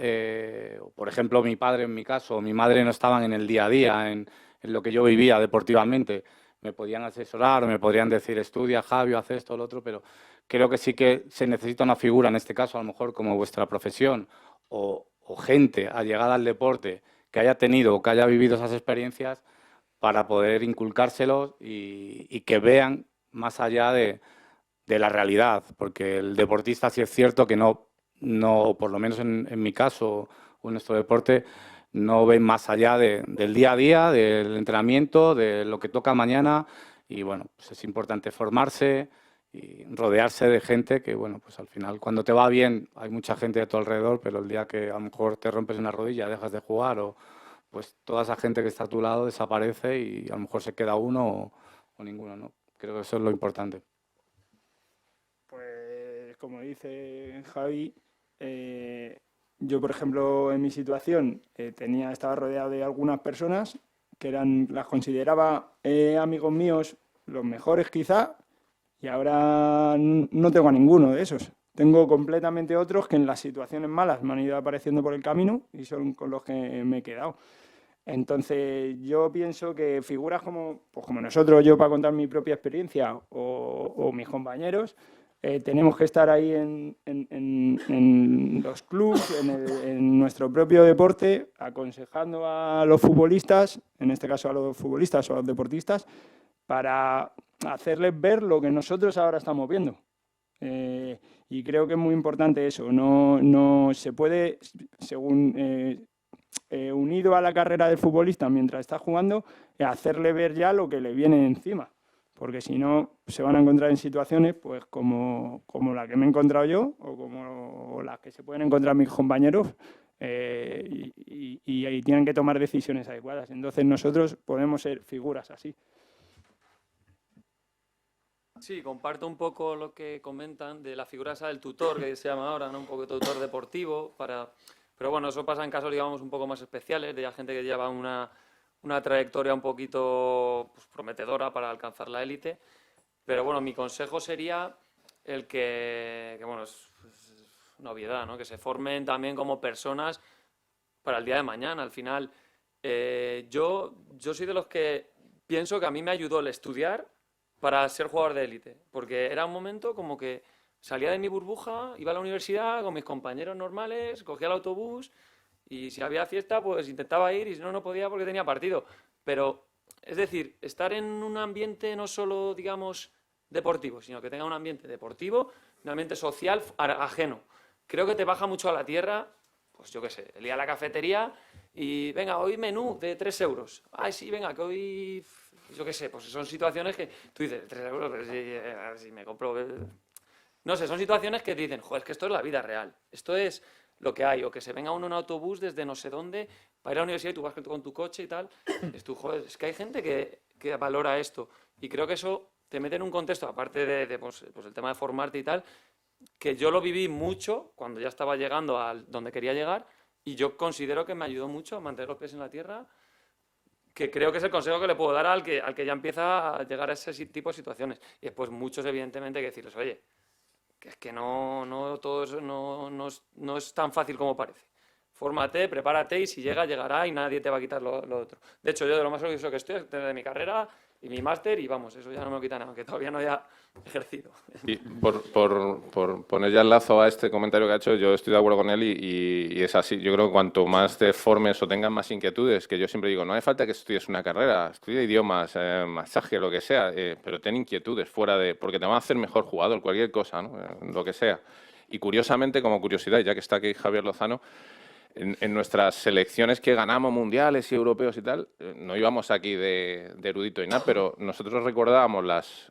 Speaker 5: por ejemplo, mi padre en mi caso, mi madre no estaban en el día a día, en lo que yo vivía deportivamente. Me podían asesorar, me podrían decir, estudia, Javi, haz esto, lo otro, pero creo que sí que se necesita una figura, en este caso, a lo mejor como vuestra profesión, o gente allegada al deporte que haya tenido o que haya vivido esas experiencias para poder inculcárselos y que vean más allá de la realidad, porque el deportista sí es cierto que no por lo menos en mi caso o en nuestro deporte, no ven más allá del día a día, del entrenamiento, de lo que toca mañana y bueno, pues es importante formarse y rodearse de gente que bueno, pues al final cuando te va bien hay mucha gente a tu alrededor, pero el día que a lo mejor te rompes una rodilla, dejas de jugar o pues toda esa gente que está a tu lado desaparece y a lo mejor se queda uno o ninguno, ¿no? Creo que eso es lo importante.
Speaker 6: Pues como dice Javi, yo, por ejemplo, en mi situación, estaba rodeado de algunas personas que las consideraba amigos míos, los mejores quizá, y ahora no tengo a ninguno de esos. Tengo completamente otros que en las situaciones malas me han ido apareciendo por el camino y son con los que me he quedado. Entonces, yo pienso que figuras pues como nosotros, yo para contar mi propia experiencia o mis compañeros, tenemos que estar ahí en los clubes, en nuestro propio deporte, aconsejando a los futbolistas, en este caso a los futbolistas o a los deportistas, para hacerles ver lo que nosotros ahora estamos viendo. Y creo que es muy importante eso. No se puede, según unido a la carrera del futbolista mientras está jugando, hacerle ver ya lo que le viene encima. Porque si no, se van a encontrar en situaciones pues como la que me he encontrado yo o como las que se pueden encontrar mis compañeros y ahí tienen que tomar decisiones adecuadas. Entonces nosotros podemos ser figuras así.
Speaker 7: Sí, comparto un poco lo que comentan de la figura esa del tutor, que se llama ahora, ¿no? Un poco tutor deportivo, pero bueno, eso pasa en casos, digamos, un poco más especiales, de gente que lleva una trayectoria un poquito pues, prometedora para alcanzar la élite. Pero bueno, mi consejo sería el que bueno, es una obviedad, ¿no? Que se formen también como personas para el día de mañana. Al final, yo soy de los que pienso que a mí me ayudó el estudiar para ser jugador de élite, porque era un momento como que salía de mi burbuja, iba a la universidad con mis compañeros normales, cogía el autobús y si había fiesta pues intentaba ir y si no, no podía porque tenía partido. Pero, es decir, estar en un ambiente no solo, digamos, deportivo, sino que tenga un ambiente deportivo, un ambiente social ajeno. Creo que te baja mucho a la tierra, pues yo qué sé, el ir a la cafetería y venga, hoy menú de 3 euros. Ay, sí, venga, que hoy... Yo qué sé, pues son situaciones que tú dices, 3 euros, pero si me compro... No sé, son situaciones que dicen, joder, es que esto es la vida real, esto es lo que hay, o que se venga uno en autobús desde no sé dónde para ir a la universidad y tú vas con tu coche y tal, es tú, joder, es que hay gente que valora esto, y creo que eso te mete en un contexto, aparte de pues el tema de formarte y tal, que yo lo viví mucho cuando ya estaba llegando a donde quería llegar, y yo considero que me ayudó mucho a mantener los pies en la tierra, que creo que es el consejo que le puedo dar al que ya empieza a llegar a ese tipo de situaciones. Y después muchos, evidentemente, hay que decirles, oye, que es que no todo eso no es tan fácil como parece. Fórmate, prepárate y si llega, llegará y nadie te va a quitar lo otro. De hecho, yo de lo más orgulloso que estoy es de mi carrera y mi máster y vamos, eso ya no me lo quita nada, aunque todavía no haya ejercido.
Speaker 4: Y por poner ya el lazo a este comentario que ha hecho, yo estoy de acuerdo con él y es así. Yo creo que cuanto más te formes o tengas más inquietudes, que yo siempre digo, no hace falta que estudies una carrera, estudia idiomas, masaje, lo que sea, pero ten inquietudes fuera porque te van a hacer mejor jugador, cualquier cosa, ¿no? Lo que sea. Y curiosamente, como curiosidad, ya que está aquí Javier Lozano, en nuestras selecciones que ganamos mundiales y europeos y tal, no íbamos aquí de erudito y nada, pero nosotros recordábamos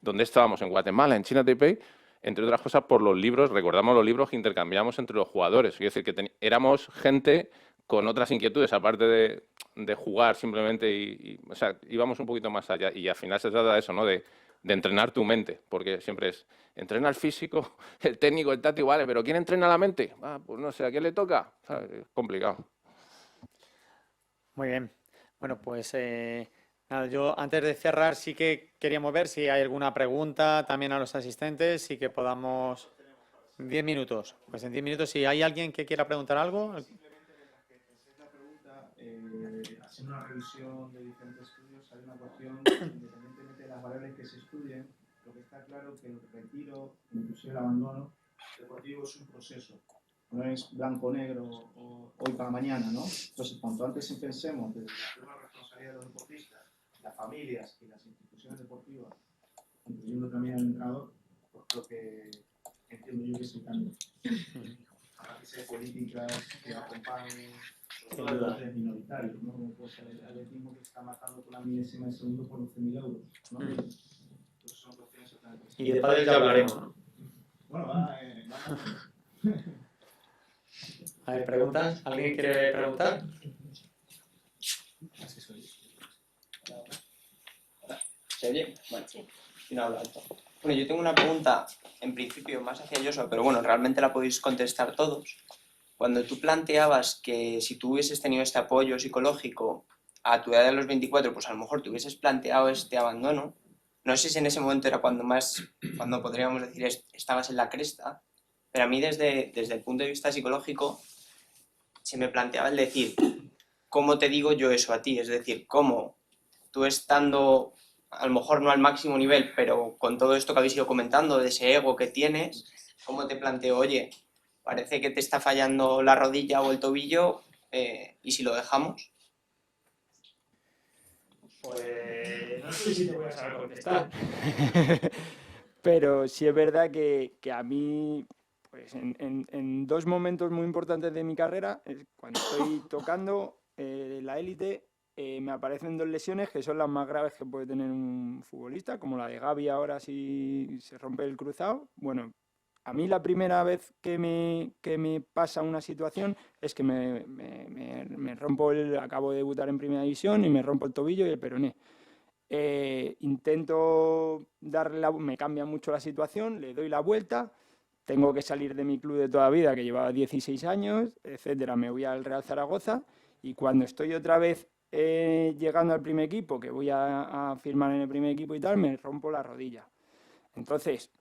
Speaker 4: donde estábamos, en Guatemala, en China Taipei, entre otras cosas por los libros, recordamos los libros que intercambiamos entre los jugadores. Es decir, que éramos gente con otras inquietudes, aparte de jugar simplemente, o sea, íbamos un poquito más allá. Y al final se trata de eso, ¿no? De entrenar tu mente, porque siempre es, entrena el físico, el técnico, el táctico, vale, pero ¿quién entrena la mente? Pues no sé, ¿a quién le toca? ¿Sabes? Es complicado.
Speaker 2: Muy bien. Bueno, pues nada, yo antes de cerrar sí que queríamos ver si hay alguna pregunta también a los asistentes y que podamos... 10 minutos. Pues en 10 minutos, si hay alguien que quiera preguntar algo...
Speaker 8: Simplemente mientras que penséis la pregunta, haciendo una revisión de diferentes estudios, hay una cuestión, independientemente de las variables que se estudien, lo que está claro que el retiro, inclusive el abandono deportivo es un proceso. No es blanco-negro o hoy para mañana, ¿no? Entonces, cuanto antes pensemos desde la primera responsabilidad de los deportistas, las familias y las instituciones deportivas, incluyendo también al entrenador, pues creo que entiendo yo que es el cambio. Habrá que ser políticas que acompañen los deportes minoritarios, ¿no? Como puede ser el atletismo que está matando con la milésima de segundo por 11.000 euros, ¿no? Entonces son cuestiones totalmente...
Speaker 2: Y de padres ya hablaremos, ¿no?
Speaker 8: Bueno,
Speaker 2: A ver, ¿preguntas? ¿Alguien quiere preguntar?
Speaker 8: Así soy.
Speaker 9: ¿Se oye? Bueno, si no habla alto. Bueno, yo tengo una pregunta, en principio, más hacia Joshua, pero bueno, realmente la podéis contestar todos. cuando tú planteabas que si tú hubieses tenido este apoyo psicológico a tu edad de los 24, pues a lo mejor te hubieses planteado este abandono, no sé si en ese momento era cuando podríamos decir estabas en la cresta, pero a mí desde el punto de vista psicológico se me planteaba el decir, ¿cómo te digo yo eso a ti? Es decir, ¿cómo tú estando, a lo mejor no al máximo nivel, pero con todo esto que habéis ido comentando, de ese ego que tienes, cómo te planteo, oye, parece que te está fallando la rodilla o el tobillo, ¿y si lo dejamos?
Speaker 6: Pues no sé si te voy a saber contestar. Pero sí es verdad que a mí, pues en dos momentos muy importantes de mi carrera, cuando estoy tocando la élite, me aparecen dos lesiones que son las más graves que puede tener un futbolista, como la de Gavi ahora si se rompe el cruzado. Bueno, a mí la primera vez que me pasa una situación es que me rompo acabo de debutar en Primera División y me rompo el tobillo y el peroné. Intento me cambia mucho la situación, le doy la vuelta, tengo que salir de mi club de toda vida, que llevaba 16 años, etcétera, me voy al Real Zaragoza y cuando estoy otra vez llegando al primer equipo, que voy a firmar en el primer equipo y tal, me rompo la rodilla. Entonces,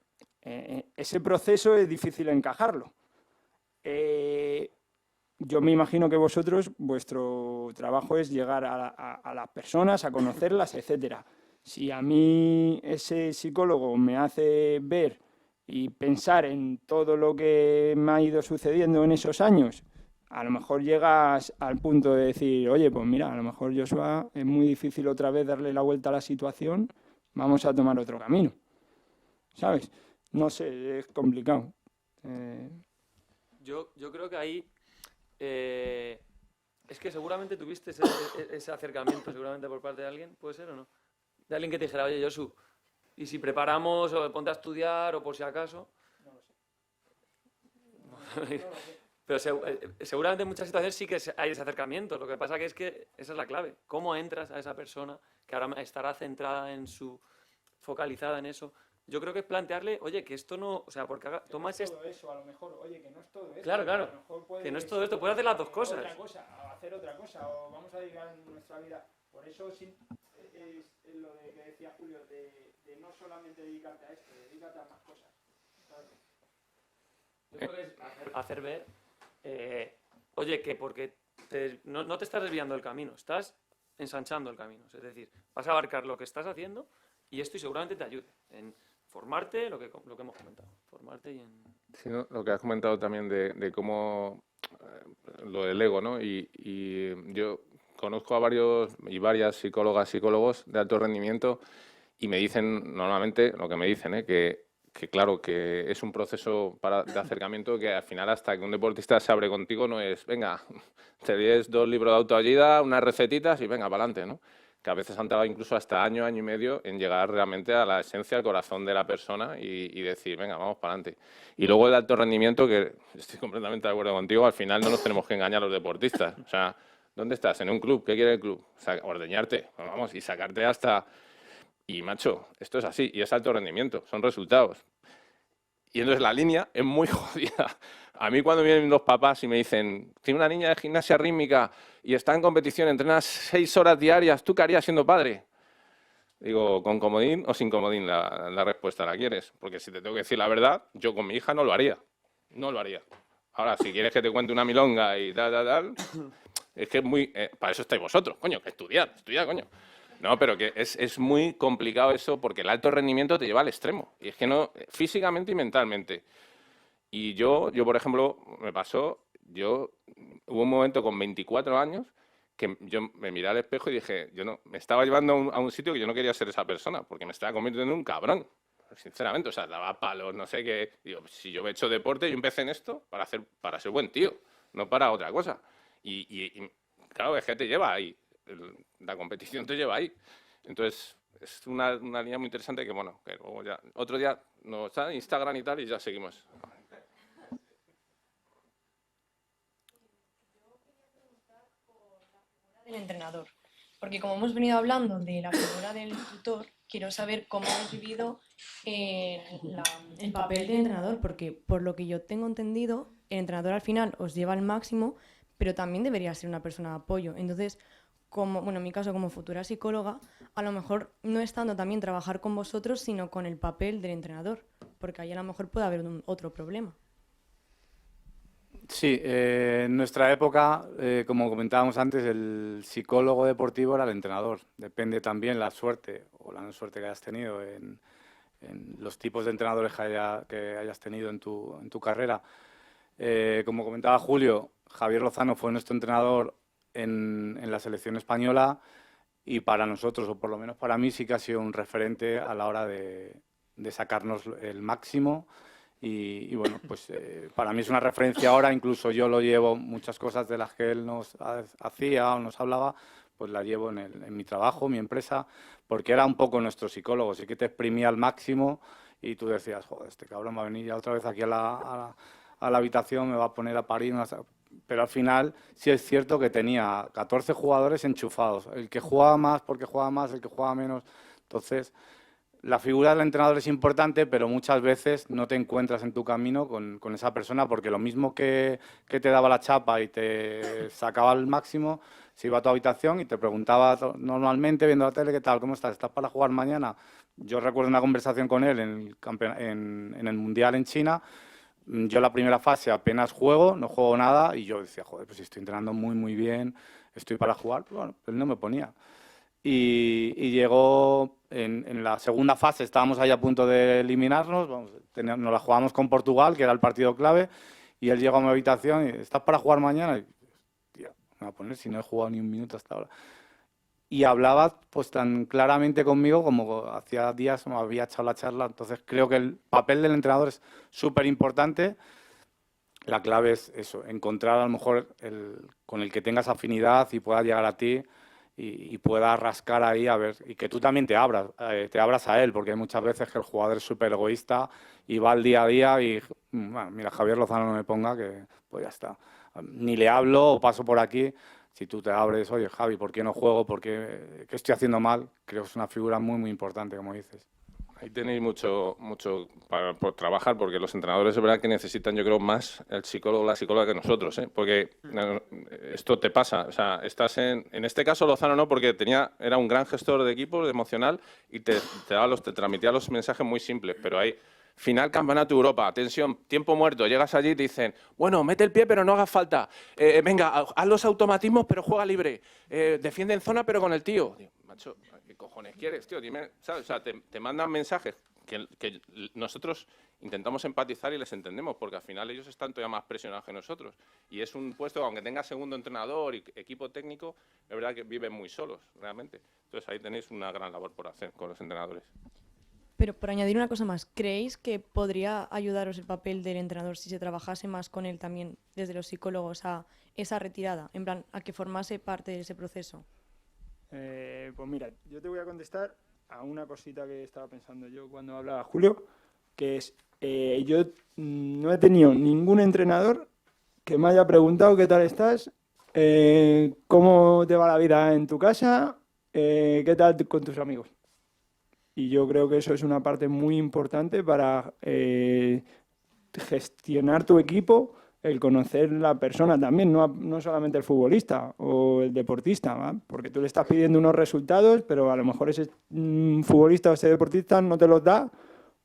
Speaker 6: ese proceso es difícil encajarlo. Yo me imagino que vosotros, vuestro trabajo es llegar a las personas, a conocerlas, etcétera. Si a mí ese psicólogo me hace ver y pensar en todo lo que me ha ido sucediendo en esos años, a lo mejor llegas al punto de decir, oye, pues mira, a lo mejor Joshua es muy difícil otra vez darle la vuelta a la situación, vamos a tomar otro camino, ¿sabes? No sé, es complicado.
Speaker 7: Yo creo que ahí es que seguramente tuviste ese acercamiento, seguramente por parte de alguien, ¿puede ser o no? De alguien que te dijera, oye, Josu, ¿y si preparamos o ponte a estudiar o por si acaso?
Speaker 6: No lo sé.
Speaker 7: Pero seguramente en muchas situaciones sí que hay ese acercamiento. Lo que pasa que es que esa es la clave. ¿Cómo entras a esa persona que ahora estará centrada focalizada en eso? Yo creo que es plantearle, oye, que esto no, o sea, porque toma ese...
Speaker 6: todo eso, a lo mejor, oye, que no es todo esto.
Speaker 7: Claro, claro,
Speaker 6: a lo mejor
Speaker 7: que no es todo esto, puedes hacer las dos cosas.
Speaker 6: Otra cosa, a hacer otra cosa, o vamos a dedicar nuestra vida. Por eso sí, es lo que decía Julio, de no solamente dedicarte a esto, dedícate a más cosas. ¿Sabes?
Speaker 7: Yo creo que es hacer ver, oye, que porque no te estás desviando del camino, estás ensanchando el camino. Es decir, vas a abarcar lo que estás haciendo y esto seguramente te ayude en formarte, lo que hemos comentado, formarte y en...
Speaker 4: Sí, ¿no? Lo que has comentado también de cómo lo del ego, ¿no? Y yo conozco a varios y varias psicólogos de alto rendimiento y me dicen normalmente lo que me dicen, que claro, que es un proceso de acercamiento que al final hasta que un deportista se abre contigo no es, venga, te des 2 libros de autoayuda, unas recetitas y venga, para adelante, ¿no? Que a veces han tardado incluso hasta año y medio en llegar realmente a la esencia, al corazón de la persona y decir, venga, vamos para adelante. Y luego el alto rendimiento, que estoy completamente de acuerdo contigo, al final no nos tenemos que engañar los deportistas. O sea, ¿dónde estás? ¿En un club? ¿Qué quiere el club? O sea, ordeñarte, vamos, y sacarte hasta... Y, macho, esto es así, y es alto rendimiento, son resultados. Y entonces la línea es muy jodida. A mí cuando vienen los papás y me dicen, tiene una niña de gimnasia rítmica y está en competición, entrena 6 horas diarias, ¿tú qué harías siendo padre? Digo, ¿con comodín o sin comodín? La respuesta, ¿la quieres? Porque si te tengo que decir la verdad, yo con mi hija no lo haría. No lo haría. Ahora, si quieres que te cuente una milonga y tal, es que es muy... para eso estáis vosotros, coño, que estudiar, coño. No, pero que es muy complicado eso porque el alto rendimiento te lleva al extremo. Y es que no, físicamente y mentalmente. Y yo por ejemplo, me pasó, hubo un momento con 24 años que yo me miré al espejo y dije, me estaba llevando a un sitio que yo no quería ser esa persona, porque me estaba convirtiendo en un cabrón, sinceramente, o sea, daba palos, no sé qué. Digo, si yo he hecho deporte, yo empecé en esto para ser buen tío, no para otra cosa. Y claro, es que te lleva ahí, la competición te lleva ahí. Entonces, es una línea muy interesante que, bueno, que luego ya, otro día nos está en Instagram y tal y ya seguimos.
Speaker 10: El entrenador. Porque como hemos venido hablando de la figura del tutor, quiero saber cómo habéis vivido el papel de entrenador, porque por lo que yo tengo entendido, el entrenador al final os lleva al máximo, pero también debería ser una persona de apoyo. Entonces, en mi caso como futura psicóloga, a lo mejor no es tanto también trabajar con vosotros, sino con el papel del entrenador, porque ahí a lo mejor puede haber otro problema.
Speaker 5: Sí, en nuestra época, como comentábamos antes, el psicólogo deportivo era el entrenador. Depende también la suerte o la no suerte que hayas tenido en los tipos de entrenadores que hayas tenido en tu carrera. Como comentaba Julio, Javier Lozano fue nuestro entrenador en la selección española y para nosotros, o por lo menos para mí, sí que ha sido un referente a la hora de sacarnos el máximo. Y bueno, pues para mí es una referencia ahora, incluso yo lo llevo, muchas cosas de las que él nos hacía o nos hablaba, pues las llevo en mi trabajo, mi empresa, porque era un poco nuestro psicólogo, sí que te exprimía al máximo y tú decías, joder, este cabrón va a venir ya otra vez aquí a la habitación, me va a poner a parir. Pero al final sí es cierto que tenía 14 jugadores enchufados, el que jugaba más porque jugaba más, el que jugaba menos, entonces... La figura del entrenador es importante, pero muchas veces no te encuentras en tu camino con esa persona, porque lo mismo que te daba la chapa y te sacaba al máximo, se iba a tu habitación y te preguntaba normalmente, viendo la tele, ¿qué tal? ¿Cómo estás? ¿Estás para jugar mañana? Yo recuerdo una conversación con él en el Mundial en China. Yo la primera fase apenas juego, no juego nada, y yo decía, joder, pues si estoy entrenando muy, muy bien, estoy para jugar, pero bueno, él no me ponía. Y llegó en la segunda fase, estábamos ahí a punto de eliminarnos, nos la jugábamos con Portugal, que era el partido clave, y él llegó a mi habitación y ¿estás para jugar mañana? Y, tío, me voy a poner si no he jugado ni un minuto hasta ahora. Y hablaba pues tan claramente conmigo como hacía días me había echado la charla, entonces creo que el papel del entrenador es súper importante. La clave es eso, encontrar a lo mejor con el que tengas afinidad y pueda llegar a ti y pueda rascar ahí a ver, y que tú también te abras a él, porque hay muchas veces que el jugador es súper egoísta y va al día a día y, bueno, mira, Javier Lozano no me ponga, que pues ya está. Ni le hablo o paso por aquí. Si tú te abres, oye, Javi, ¿por qué no juego? ¿Qué estoy haciendo mal? Creo que es una figura muy, muy importante, como dices.
Speaker 4: Ahí tenéis mucho por trabajar, porque los entrenadores es verdad que necesitan, yo creo, más el psicólogo o la psicóloga que nosotros, ¿eh? Porque esto te pasa, o sea, estás en este caso Lozano no, porque era un gran gestor de equipo, emocional, y te transmitía los mensajes muy simples, pero hay final Campeonato de Europa, tensión, tiempo muerto, llegas allí y te dicen, bueno, mete el pie pero no hagas falta, venga, haz los automatismos pero juega libre, defiende en zona pero con el tío. Digo, macho, ¿qué cojones quieres, tío? Dime, ¿sabes? O sea, te mandan mensajes que nosotros intentamos empatizar y les entendemos, porque al final ellos están todavía más presionados que nosotros. Y es un puesto, aunque tenga segundo entrenador y equipo técnico, es verdad que viven muy solos, realmente. Entonces ahí tenéis una gran labor por hacer con los entrenadores.
Speaker 10: Pero por añadir una cosa más, ¿creéis que podría ayudaros el papel del entrenador si se trabajase más con él también desde los psicólogos a esa retirada, en plan, a que formase parte de ese proceso?
Speaker 6: Pues mira, yo te voy a contestar a una cosita que estaba pensando yo cuando hablaba Julio, que es, yo no he tenido ningún entrenador que me haya preguntado qué tal estás, cómo te va la vida en tu casa, qué tal con tus amigos. Y yo creo que eso es una parte muy importante para gestionar tu equipo, el conocer la persona también, no solamente el futbolista o el deportista, ¿va? Porque tú le estás pidiendo unos resultados, pero a lo mejor ese futbolista o ese deportista no te los da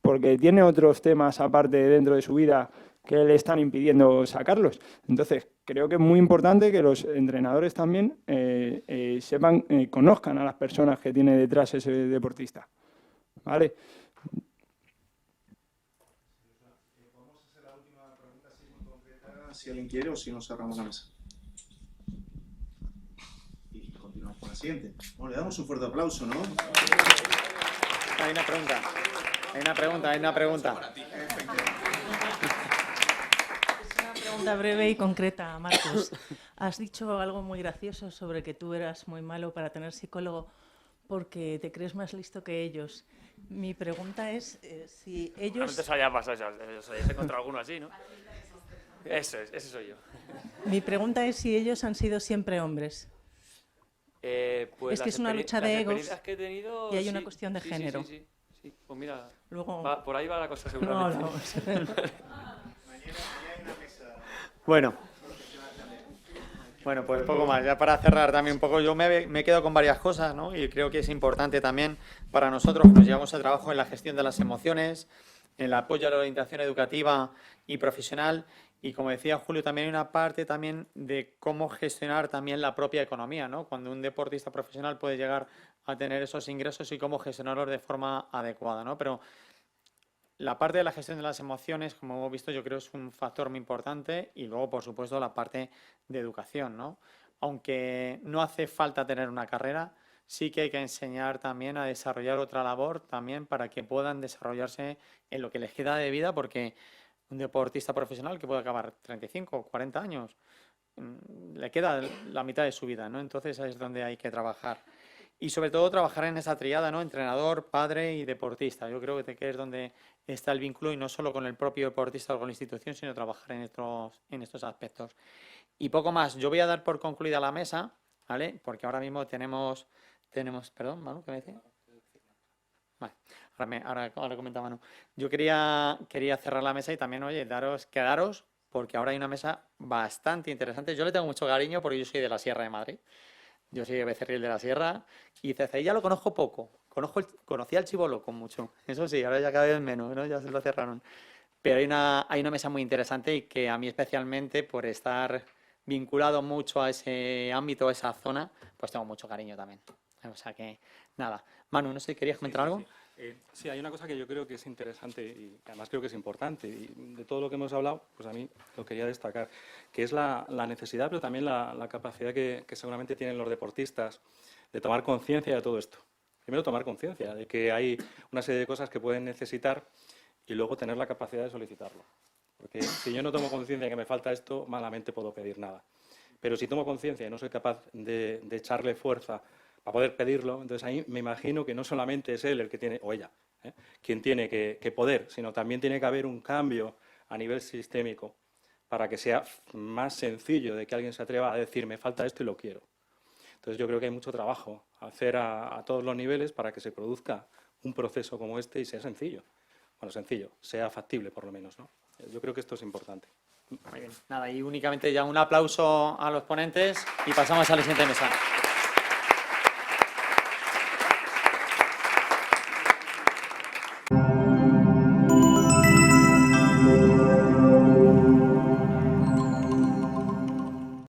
Speaker 6: porque tiene otros temas aparte dentro de su vida que le están impidiendo sacarlos. Entonces, creo que es muy importante que los entrenadores también conozcan a las personas que tiene detrás ese deportista. ¿Vale?
Speaker 8: Vamos a hacer la última pregunta así muy concreta, si alguien quiere o si no cerramos la mesa. Y continuamos con la siguiente. Bueno, le damos un fuerte aplauso, ¿no?
Speaker 2: Hay una pregunta.
Speaker 11: Es una pregunta breve y concreta, Marcos. Has dicho algo muy gracioso sobre que tú eras muy malo para tener psicólogo porque te crees más listo que ellos. Mi pregunta es si ellos...
Speaker 7: Antes haya pasado, ya he encontrado alguno así, ¿no? Ese soy yo.
Speaker 11: Mi pregunta es si ellos han sido siempre hombres.
Speaker 7: Pues
Speaker 11: Es que es una lucha de
Speaker 7: las
Speaker 11: egos
Speaker 7: experiencias que he tenido,
Speaker 11: y hay una
Speaker 7: sí,
Speaker 11: cuestión de
Speaker 7: sí,
Speaker 11: género.
Speaker 7: Sí. Pues mira,
Speaker 11: Luego...
Speaker 7: por ahí va la cosa
Speaker 11: No
Speaker 7: seguramente.
Speaker 11: hablamos.
Speaker 2: Bueno, pues poco más. Ya para cerrar también un poco, yo me quedo con varias cosas, ¿no? Y creo que es importante también para nosotros que nos llevamos a trabajo en la gestión de las emociones, en el apoyo a la orientación educativa y profesional. Y como decía Julio, también hay una parte también de cómo gestionar también la propia economía, ¿no? Cuando un deportista profesional puede llegar a tener esos ingresos y cómo gestionarlos de forma adecuada, ¿no? Pero la parte de la gestión de las emociones, como hemos visto, yo creo es un factor muy importante y luego, por supuesto, la parte de educación, ¿no? Aunque no hace falta tener una carrera, sí que hay que enseñar también a desarrollar otra labor también para que puedan desarrollarse en lo que les queda de vida, porque un deportista profesional que puede acabar 35 o 40 años, le queda la mitad de su vida, ¿no? Entonces ahí es donde hay que trabajar. Y sobre todo trabajar en esa triada, ¿no? Entrenador, padre y deportista. Yo creo que es donde está el vínculo y no solo con el propio deportista o con la institución, sino trabajar en estos aspectos. Y poco más. Yo voy a dar por concluida la mesa, ¿vale? Porque ahora mismo tenemos perdón, Manu, ¿qué me dice? Vale, ahora comenta Manu. Yo quería cerrar la mesa y también, oye, quedaros, porque ahora hay una mesa bastante interesante. Yo le tengo mucho cariño porque yo soy de la Sierra de Madrid. Yo soy de Becerril de la Sierra y CCI ya lo conozco poco. Conocí al Chivo Loco mucho. Eso sí, ahora ya cada vez menos, ¿no? Ya se lo cerraron. Pero hay una mesa muy interesante y que a mí especialmente, por estar vinculado mucho a ese ámbito, a esa zona, pues tengo mucho cariño también. O sea que, nada. Manu, no sé si querías comentar algo.
Speaker 3: Sí, hay una cosa que yo creo que es interesante y además creo que es importante y de todo lo que hemos hablado, pues a mí lo quería destacar, que es la necesidad, pero también la capacidad que seguramente tienen los deportistas de tomar conciencia de todo esto. Primero, tomar conciencia de que hay una serie de cosas que pueden necesitar y luego tener la capacidad de solicitarlo. Porque si yo no tomo conciencia de que me falta esto, malamente puedo pedir nada. Pero si tomo conciencia y no soy capaz de echarle fuerza para poder pedirlo, entonces ahí me imagino que no solamente es él el que tiene, o ella, quien tiene que poder, sino también tiene que haber un cambio a nivel sistémico para que sea más sencillo de que alguien se atreva a decir, me falta esto y lo quiero. Entonces yo creo que hay mucho trabajo a hacer a todos los niveles para que se produzca un proceso como este y sea sencillo. Bueno, sencillo, sea factible por lo menos, ¿no? Yo creo que esto es importante.
Speaker 2: Muy bien. Nada, y únicamente ya un aplauso a los ponentes y pasamos a la siguiente mesa.